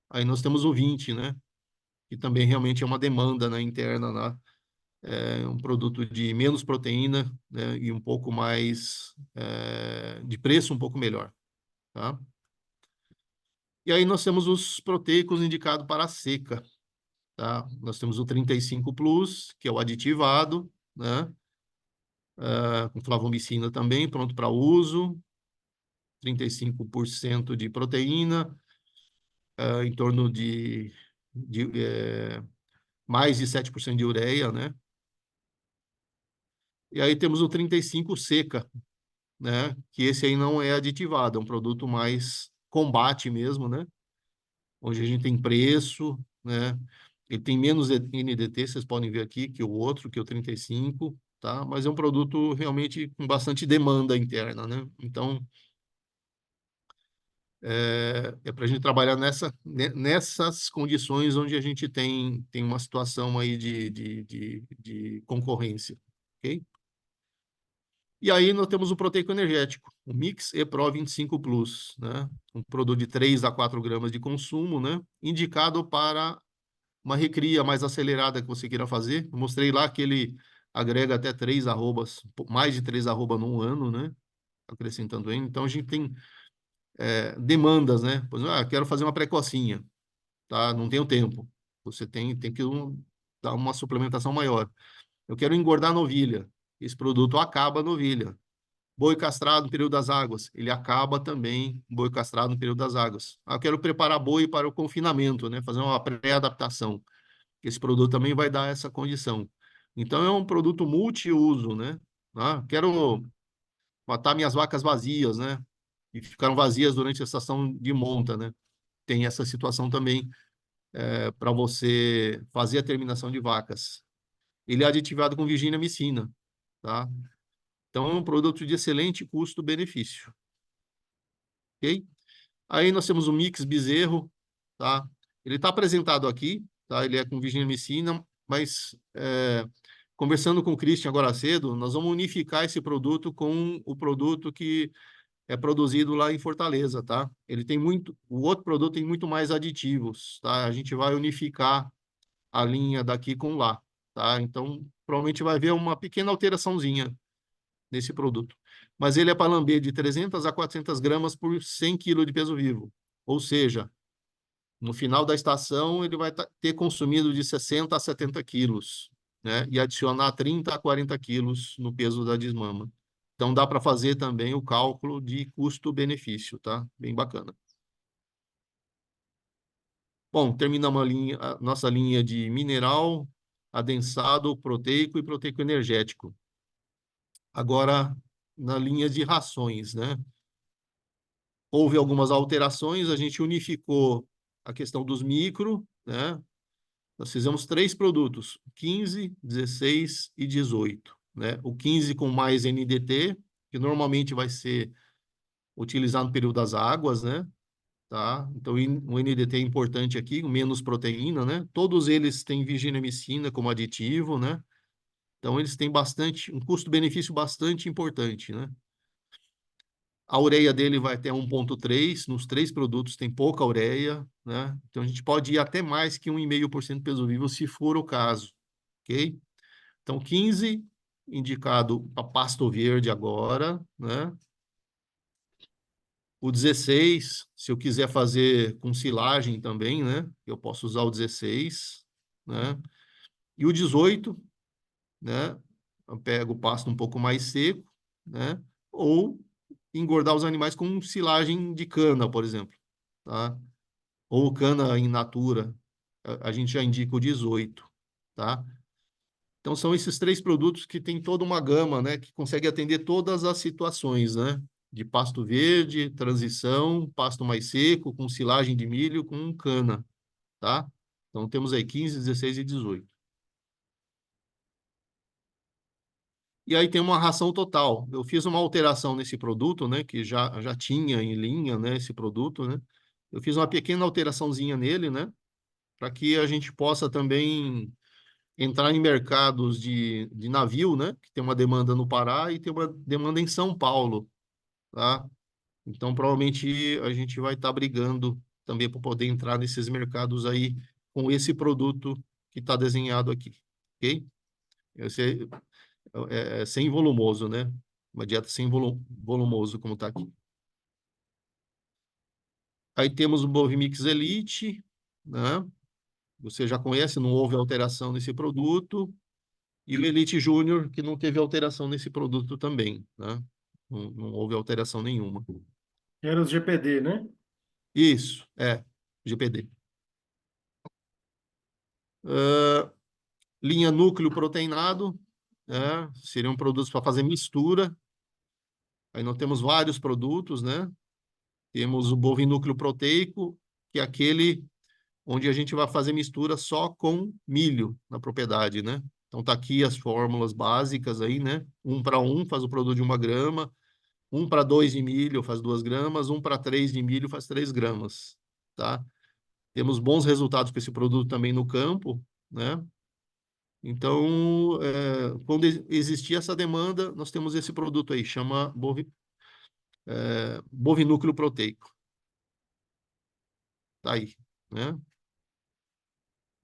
Aí nós temos o 20, né? Que também realmente é uma demanda, né, interna, né? É um produto de menos proteína, né? E um pouco mais de preço um pouco melhor, tá? E aí nós temos os proteicos indicados para a seca, tá? Nós temos o 35 Plus, que é o aditivado, né? Com flavomicina também, pronto para uso, 35% de proteína, em torno de mais de 7% de ureia, né? E aí temos o 35 seca, né? Que esse aí não é aditivado, é um produto mais combate mesmo, né? Onde a gente tem preço, né? Ele tem menos NDT, vocês podem ver aqui, que o outro, que o 35, tá? Mas é um produto realmente com bastante demanda interna, né? Então, É para a gente trabalhar nessas condições onde a gente tem uma situação aí de concorrência, ok? E aí nós temos o proteico energético, o Mix EPRO 25 Plus, né? Um produto de 3 a 4 gramas de consumo, né? Indicado para uma recria mais acelerada que você queira fazer. Eu mostrei lá que ele agrega até 3 arrobas, mais de 3 arrobas num ano, né? Acrescentando N. Então a gente tem demandas, né? Por exemplo, quero fazer uma precocinha, tá? Não tenho tempo. Você tem que dar uma suplementação maior. Eu quero engordar novilha. Esse produto acaba a novilha. Boi castrado no período das águas, ele acaba também boi castrado no período das águas. Eu quero preparar boi para o confinamento, né? Fazer uma pré-adaptação. Esse produto também vai dar essa condição. Então, é um produto multiuso, né? Quero matar minhas vacas vazias, né? E ficaram vazias durante a estação de monta, né? Tem essa situação também para você fazer a terminação de vacas. Ele é aditivado com Virginia Micina, tá? Então, é um produto de excelente custo-benefício, ok? Aí nós temos o Mix Bezerro, tá? Ele está apresentado aqui, tá? Ele é com Virginia Micina, mas conversando com o Christian agora cedo, nós vamos unificar esse produto com o produto que é produzido lá em Fortaleza, tá? O outro produto tem muito mais aditivos, tá? A gente vai unificar a linha daqui com lá, tá? Então, provavelmente vai haver uma pequena alteraçãozinha nesse produto. Mas ele é para lamber de 300 a 400 gramas por 100 quilos de peso vivo. Ou seja, no final da estação, ele vai ter consumido de 60 a 70 quilos, né? E adicionar 30 a 40 quilos no peso da desmama. Então, dá para fazer também o cálculo de custo-benefício, tá? Bem bacana. Bom, terminamos a nossa linha de mineral, adensado, proteico e proteico energético. Agora, na linha de rações, né? Houve algumas alterações, a gente unificou a questão dos micro, né? Nós fizemos 3 produtos, 15, 16 e 18, né? O 15 com mais NDT, que normalmente vai ser utilizado no período das águas, né? Tá? Então, o NDT é importante aqui, menos proteína, né? Todos eles têm virginemicina como aditivo, né? Então, eles têm um custo-benefício bastante importante, né? A ureia dele vai até 1,3, nos 3 produtos tem pouca ureia, né? Então, a gente pode ir até mais que 1,5% peso vivo, se for o caso, ok? Então, 15 indicado para pasto verde agora, né? O 16, se eu quiser fazer com silagem também, né? Eu posso usar o 16, né? E o 18, né? Eu pego o pasto um pouco mais seco, né? Ou engordar os animais com silagem de cana, por exemplo, tá? Ou cana in natura, a gente já indica o 18, tá? Então, são esses 3 produtos que tem toda uma gama, né? Que consegue atender todas as situações, né? De pasto verde, transição, pasto mais seco, com silagem de milho, com cana, tá? Então, temos aí 15, 16 e 18. E aí tem uma ração total. Eu fiz uma alteração nesse produto, né? Que já tinha em linha, né? Esse produto, né? Eu fiz uma pequena alteraçãozinha nele, né? Para que a gente possa também entrar em mercados de navio, né? Que tem uma demanda no Pará e tem uma demanda em São Paulo, tá? Então, provavelmente, a gente vai estar brigando também para poder entrar nesses mercados aí com esse produto que está desenhado aqui, ok? Esse é sem volumoso, né? Uma dieta sem volumoso, como está aqui. Aí temos o Bovimix Elite, né? Você já conhece, não houve alteração nesse produto. E o Elite Júnior, que não teve alteração nesse produto também, né? Não houve alteração nenhuma. Era os GPD, né? Isso, GPD. Linha núcleo proteinado, né? Seriam produtos para fazer mistura. Aí nós temos vários produtos, né? Temos o bovinúcleo proteico, que é aquele onde a gente vai fazer mistura só com milho na propriedade, né? Então tá aqui as fórmulas básicas aí, né? 1 para 1 faz o produto de 1 grama, 1 para 2 de milho faz 2 gramas, 1 para 3 de milho faz 3 gramas, tá? Temos bons resultados com esse produto também no campo, né? Então, quando existia essa demanda, nós temos esse produto aí, chama bovinúcleo proteico. Tá aí, né?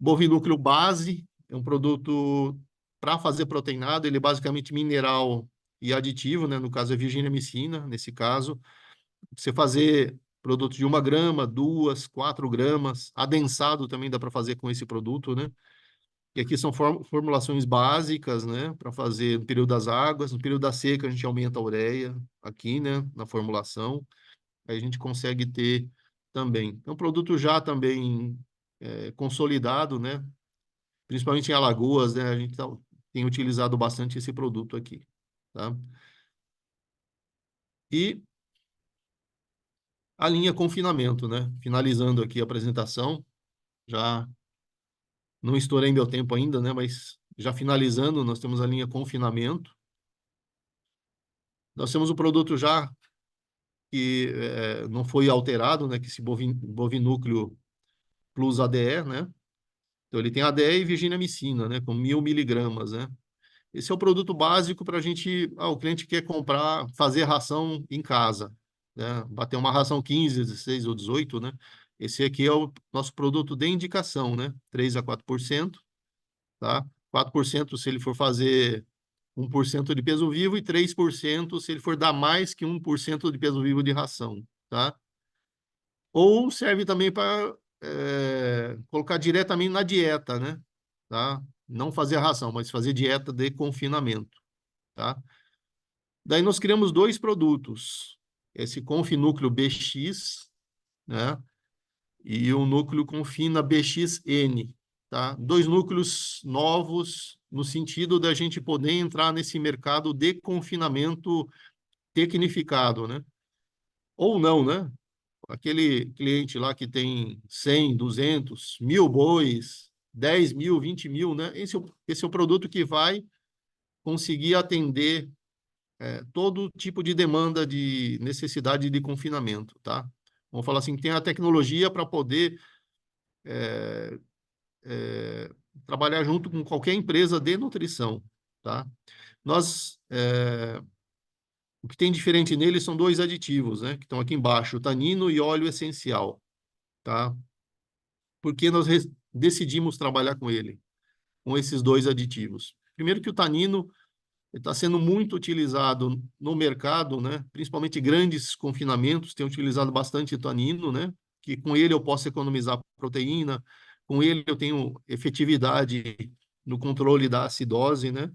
Bovinúcleo base é um produto para fazer proteinado, ele é basicamente mineral e aditivo, né? No caso é virginiamicina, nesse caso. Você fazer produto de 1 grama, 2, 4 gramas, adensado também dá para fazer com esse produto, né? E aqui são formulações básicas, né? Para fazer no período das águas, no período da seca a gente aumenta a ureia aqui, né? Na formulação, aí a gente consegue ter também. É um produto já também consolidado, né? Principalmente em Alagoas, né? A gente tem utilizado bastante esse produto aqui, tá? E a linha confinamento, né? Finalizando aqui a apresentação, já não estourei meu tempo ainda, né? Mas já finalizando, nós temos a linha confinamento. Nós temos o produto já que não foi alterado, né? Que esse bovinúcleo plus ADE, né? Então ele tem ADE e virginiamicina, né? Com 1.000 miligramas, né? Esse é o produto básico para a gente. O cliente quer comprar, fazer ração em casa, né? Bater uma ração 15, 16 ou 18, né? Esse aqui é o nosso produto de indicação, né? 3 a 4%, tá? 4% se ele for fazer 1% de peso vivo e 3% se ele for dar mais que 1% de peso vivo de ração, tá? Ou serve também para colocar diretamente na dieta, né? Tá? Não fazer ração, mas fazer dieta de confinamento, tá? Daí nós criamos 2 produtos, esse Confinúcleo BX, né? E o núcleo Confina BXN, tá? 2 núcleos novos no sentido da gente poder entrar nesse mercado de confinamento tecnificado, né? Ou não, né? Aquele cliente lá que tem 100, 200, 1.000 bois, 10 mil, 20 mil, né? Esse é o produto que vai conseguir atender todo tipo de demanda de necessidade de confinamento, tá? Vamos falar assim, tem a tecnologia para poder trabalhar junto com qualquer empresa de nutrição, tá? Nós, o que tem diferente nele são 2 aditivos, né? Que estão aqui embaixo, tanino e óleo essencial, tá? Por que nós decidimos trabalhar com ele, com esses 2 aditivos? Primeiro que o tanino está sendo muito utilizado no mercado, né? Principalmente grandes confinamentos têm utilizado bastante tanino, né? Que com ele eu posso economizar proteína, com ele eu tenho efetividade no controle da acidose, né?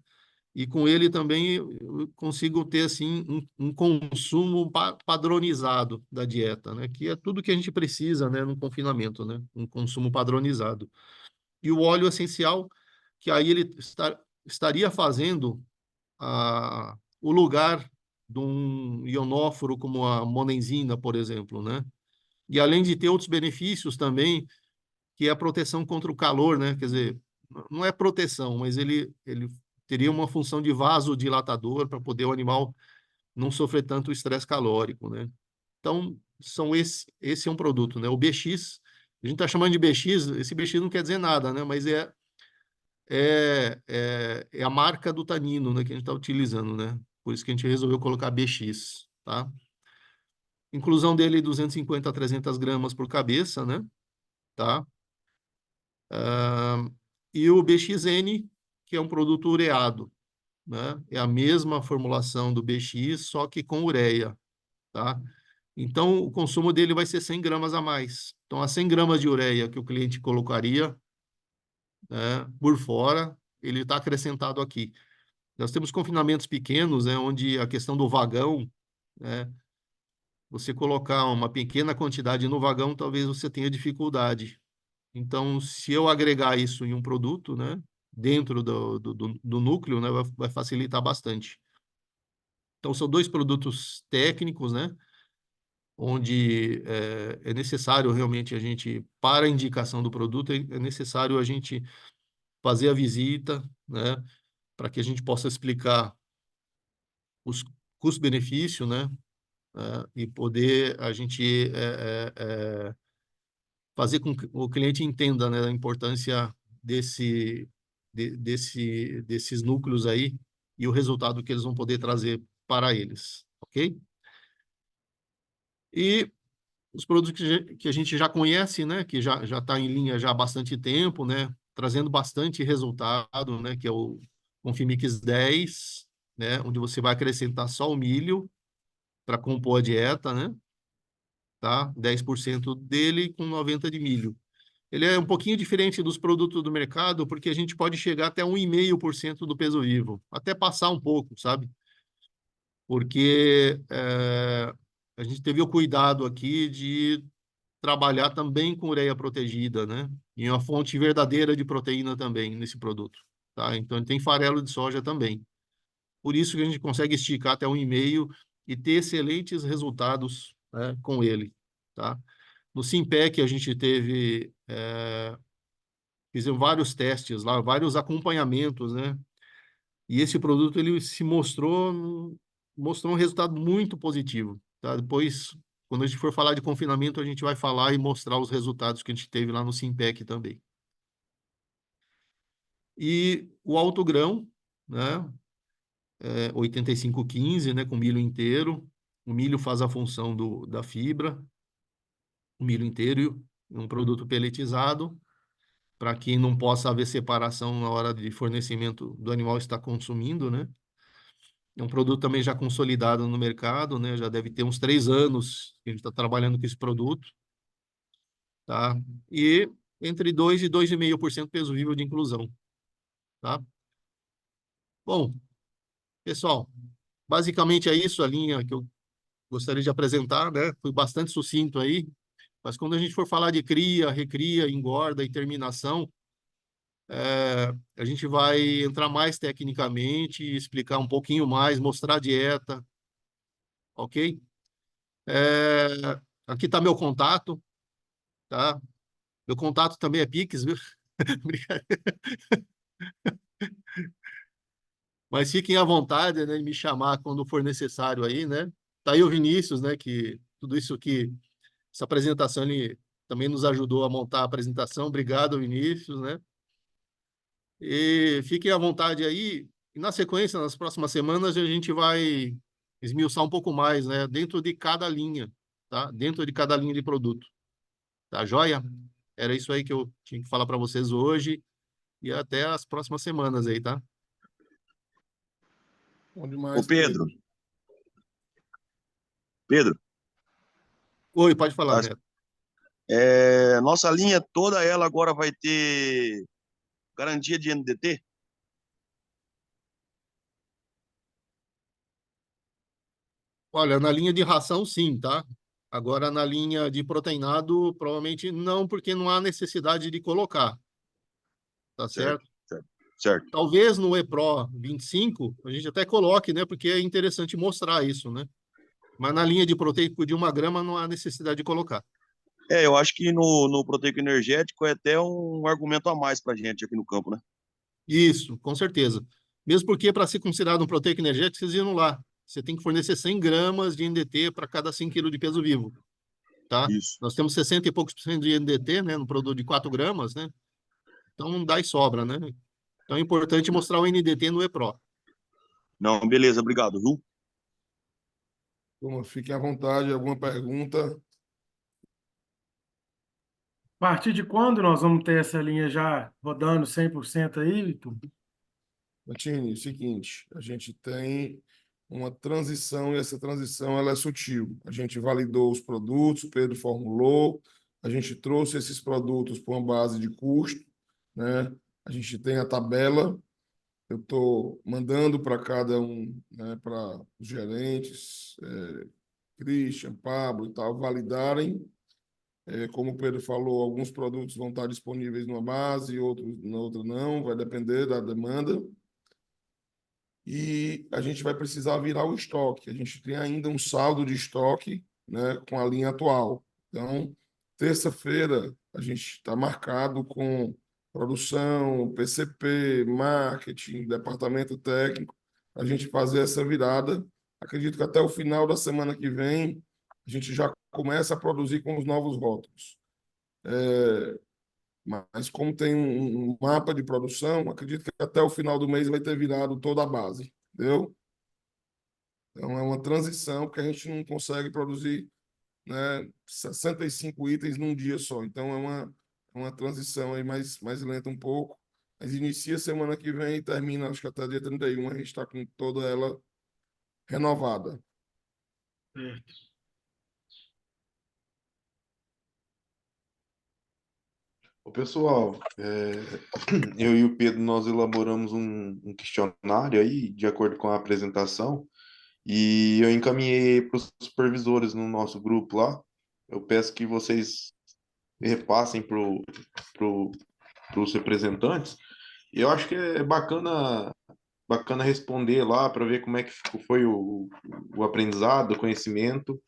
E com ele também eu consigo ter assim um consumo padronizado da dieta, né? Que é tudo que a gente precisa, né? No confinamento, né? Um consumo padronizado. E o óleo essencial, que aí ele estaria fazendo o lugar de um ionóforo como a monenzina, por exemplo, né? E além de ter outros benefícios também, que é a proteção contra o calor, né? Quer dizer, não é proteção, mas ele teria uma função de vasodilatador para poder o animal não sofrer tanto estresse calórico, né? Então, esse é um produto, né? O BX, a gente está chamando de BX, esse BX não quer dizer nada, né? Mas é a marca do tanino, né, que a gente está utilizando, né? Por isso que a gente resolveu colocar BX, tá? Inclusão dele 250 a 300 gramas por cabeça, né? Tá? E o BXN, que é um produto ureado, né? É a mesma formulação do BX, só que com ureia, tá? Então, o consumo dele vai ser 100 gramas a mais. Então, as 100 gramas de ureia que o cliente colocaria, né, por fora, ele está acrescentado aqui. Nós temos confinamentos pequenos, né, onde a questão do vagão, né, você colocar uma pequena quantidade no vagão, talvez você tenha dificuldade. Então, se eu agregar isso em um produto, né, dentro do núcleo, né, vai facilitar bastante. Então, são 2 produtos técnicos, né, onde é necessário realmente a gente, para a indicação do produto, é necessário a gente fazer a visita, né, para que a gente possa explicar custo-benefício, né? E poder a gente fazer com que o cliente entenda, né, a importância desses núcleos aí e o resultado que eles vão poder trazer para eles, ok? E os produtos que a gente já conhece, né, que já está em linha já há bastante tempo, né, trazendo bastante resultado, né, que é o Confimix 10, né, onde você vai acrescentar só o milho para compor a dieta, né, tá? 10% dele com 90 de milho. Ele é um pouquinho diferente dos produtos do mercado, porque a gente pode chegar até 1,5% do peso vivo, até passar um pouco, sabe? Porque a gente teve o cuidado aqui de trabalhar também com ureia protegida, né? E uma fonte verdadeira de proteína também nesse produto, tá? Então, ele tem farelo de soja também. Por isso que a gente consegue esticar até 1,5 e ter excelentes resultados, né, com ele, tá? No Simpec, a gente fizemos vários testes lá, vários acompanhamentos, né? E esse produto, ele se mostrou um resultado muito positivo, tá? Depois, quando a gente for falar de confinamento, a gente vai falar e mostrar os resultados que a gente teve lá no Simpec também. E o alto grão, né? 8515, né? Com milho inteiro. O milho faz a função da fibra, o milho inteiro, um produto pelletizado, para que não possa haver separação na hora de fornecimento do animal estar consumindo, né? É um produto também já consolidado no mercado, né? Já deve ter uns 3 anos que a gente está trabalhando com esse produto, tá? E entre 2 e 2,5% peso vivo de inclusão, tá? Bom, pessoal, basicamente é isso a linha que eu gostaria de apresentar, né? Fui bastante sucinto aí, mas quando a gente for falar de cria, recria, engorda e terminação, a gente vai entrar mais tecnicamente, explicar um pouquinho mais, mostrar a dieta, ok? É, aqui está meu contato, tá? Meu contato também é Pix, viu? Brincadeira. Mas fiquem à vontade, né, de me chamar quando for necessário aí, né? Tá aí o Vinícius, né, que tudo isso que essa apresentação ele também nos ajudou a montar a apresentação. Obrigado, Vinícius, né? E fiquem à vontade aí. E na sequência, nas próximas semanas, a gente vai esmiuçar um pouco mais, né, dentro de cada linha, tá? Dentro de cada linha de produto. Tá joia? Era isso aí que eu tinha que falar para vocês hoje e até as próximas semanas aí, tá? Bom Ô demais, Pedro, Pedro. Pedro, Oi, pode falar, as- Neto. nossa linha toda ela agora vai ter garantia de NDT? Olha, na linha de ração, sim, tá? Agora, na linha de proteinado, provavelmente não, porque não há necessidade de colocar, tá Certo, certo? certo, certo. Talvez no EPRO 25 a gente até coloque, né? Porque é interessante mostrar isso, né? Mas na linha de proteico de 1 grama não há necessidade de colocar. Eu acho que no proteico energético é até um argumento a mais pra gente aqui no campo, né? Isso, com certeza. Mesmo porque, para ser considerado um proteico energético, vocês viram lá, você tem que fornecer 100 gramas de NDT para cada 100 quilos de peso vivo, tá? Isso. Nós temos 60 e poucos por cento de NDT, né, no produto de 4 gramas, né? Então não dá e sobra, né? Então é importante mostrar o NDT no EPRO. Não, beleza, obrigado, viu? Turma, fiquem à vontade. Alguma pergunta? A partir de quando nós vamos ter essa linha já rodando 100% aí, Vitor? Martini, seguinte, a gente tem uma transição e essa transição ela é sutil. A gente validou os produtos, o Pedro formulou, a gente trouxe esses produtos para uma base de custo, né? A gente tem a tabela, eu estou mandando para cada um, né, para os gerentes, Christian, Pablo e tal, validarem. Como o Pedro falou, alguns produtos vão estar disponíveis numa base, outros na outra não, vai depender da demanda. E a gente vai precisar virar o estoque. A gente tem ainda um saldo de estoque, né, com a linha atual. Então, terça-feira, a gente está marcado com produção, PCP, marketing, departamento técnico, a gente fazer essa virada. acredito que até o final da semana que vem a gente já começa a produzir com os novos rótulos. Mas como tem um mapa de produção, acredito que até o final do mês vai ter virado toda a base, entendeu? Então é uma transição, porque a gente não consegue produzir, né, 65 itens num dia só. Então é uma transição aí mais lenta um pouco. Mas inicia semana que vem e termina, acho que até dia 31, a gente está com toda ela renovada. Certo. Ô, pessoal, eu e o Pedro, nós elaboramos um questionário aí, de acordo com a apresentação, e eu encaminhei para os supervisores no nosso grupo lá. Eu peço que vocês repassem para os representantes. E eu acho que é bacana responder lá para ver como é que foi o aprendizado, o conhecimento.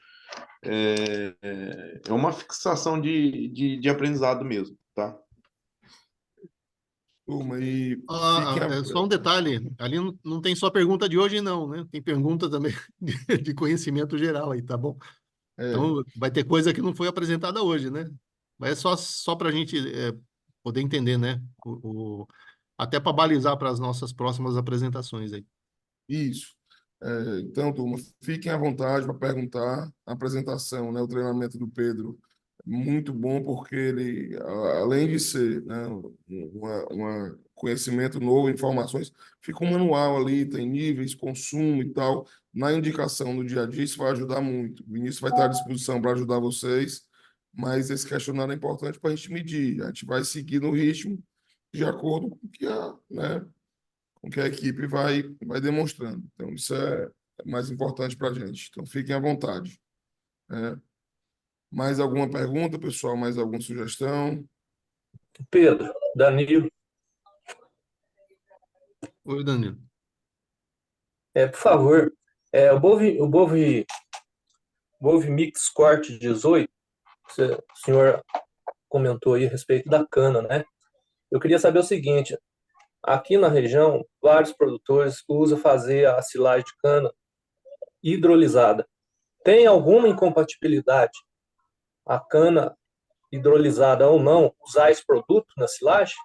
É uma fixação de aprendizado mesmo, tá? Turma, e fiquem Só um detalhe, ali não tem só pergunta de hoje, não, né? Tem pergunta também de conhecimento geral aí, tá bom? Então, vai ter coisa que não foi apresentada hoje, né? Mas é só para a gente poder entender, né? Até para balizar para as nossas próximas apresentações aí. Isso. Então, turma, fiquem à vontade para perguntar. A apresentação, né, o treinamento do Pedro, muito bom, porque ele, além de ser, né, conhecimento novo, informações, fica um manual ali, tem níveis, consumo e tal. Na indicação do dia a dia, isso vai ajudar muito. O Vinícius vai estar à disposição para ajudar vocês, mas esse questionário é importante para a gente medir. A gente vai seguir no ritmo de acordo com o que né, com que a equipe vai demonstrando. Então, isso é mais importante para a gente. Então, fiquem à vontade. Né? Mais alguma pergunta, pessoal? Mais alguma sugestão? Pedro, Danilo, Oi, Danilo. por favor, o Bove Mix Corte 18, o senhor comentou aí a respeito da cana, né? Eu queria saber o seguinte, aqui na região, vários produtores usam fazer a silagem de cana hidrolisada. Tem alguma incompatibilidade a cana hidrolisada ou não usar esse produto na silagem?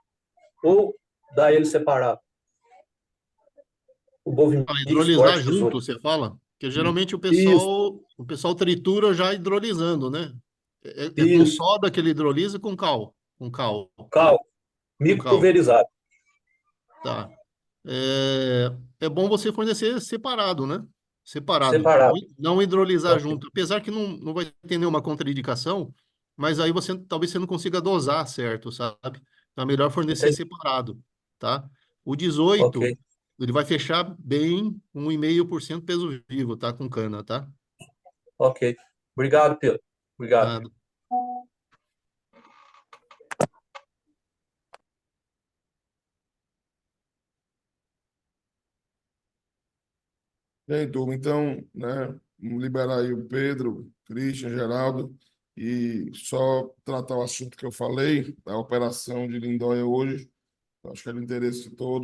Ou dá ele separado? O Bove Mix Hidrolisar Corte junto, 18. você fala? Porque geralmente Isso, o pessoal tritura já hidrolisando, né? É com isso. soda que ele hidrolisa e com cal? Com cal. Cal, Com mico cal. pulverizado. Tá. É bom você fornecer separado, né? Separado. Não, Separado. não hidrolisar Ok. junto. Apesar que não vai ter nenhuma contraindicação, mas aí talvez você não consiga dosar certo, sabe? Então é melhor fornecer Entendi. separado, tá? O Ok. 18, ele vai fechar bem 1,5% peso vivo, tá? Com cana, tá? Ok. Obrigado, Pedro. Obrigado. Nada. Bem, turma, então, né, vamos liberar aí o Pedro, Christian, Geraldo, e só tratar o assunto que eu falei, da operação de Lindóia hoje. Acho que é do interesse de todos.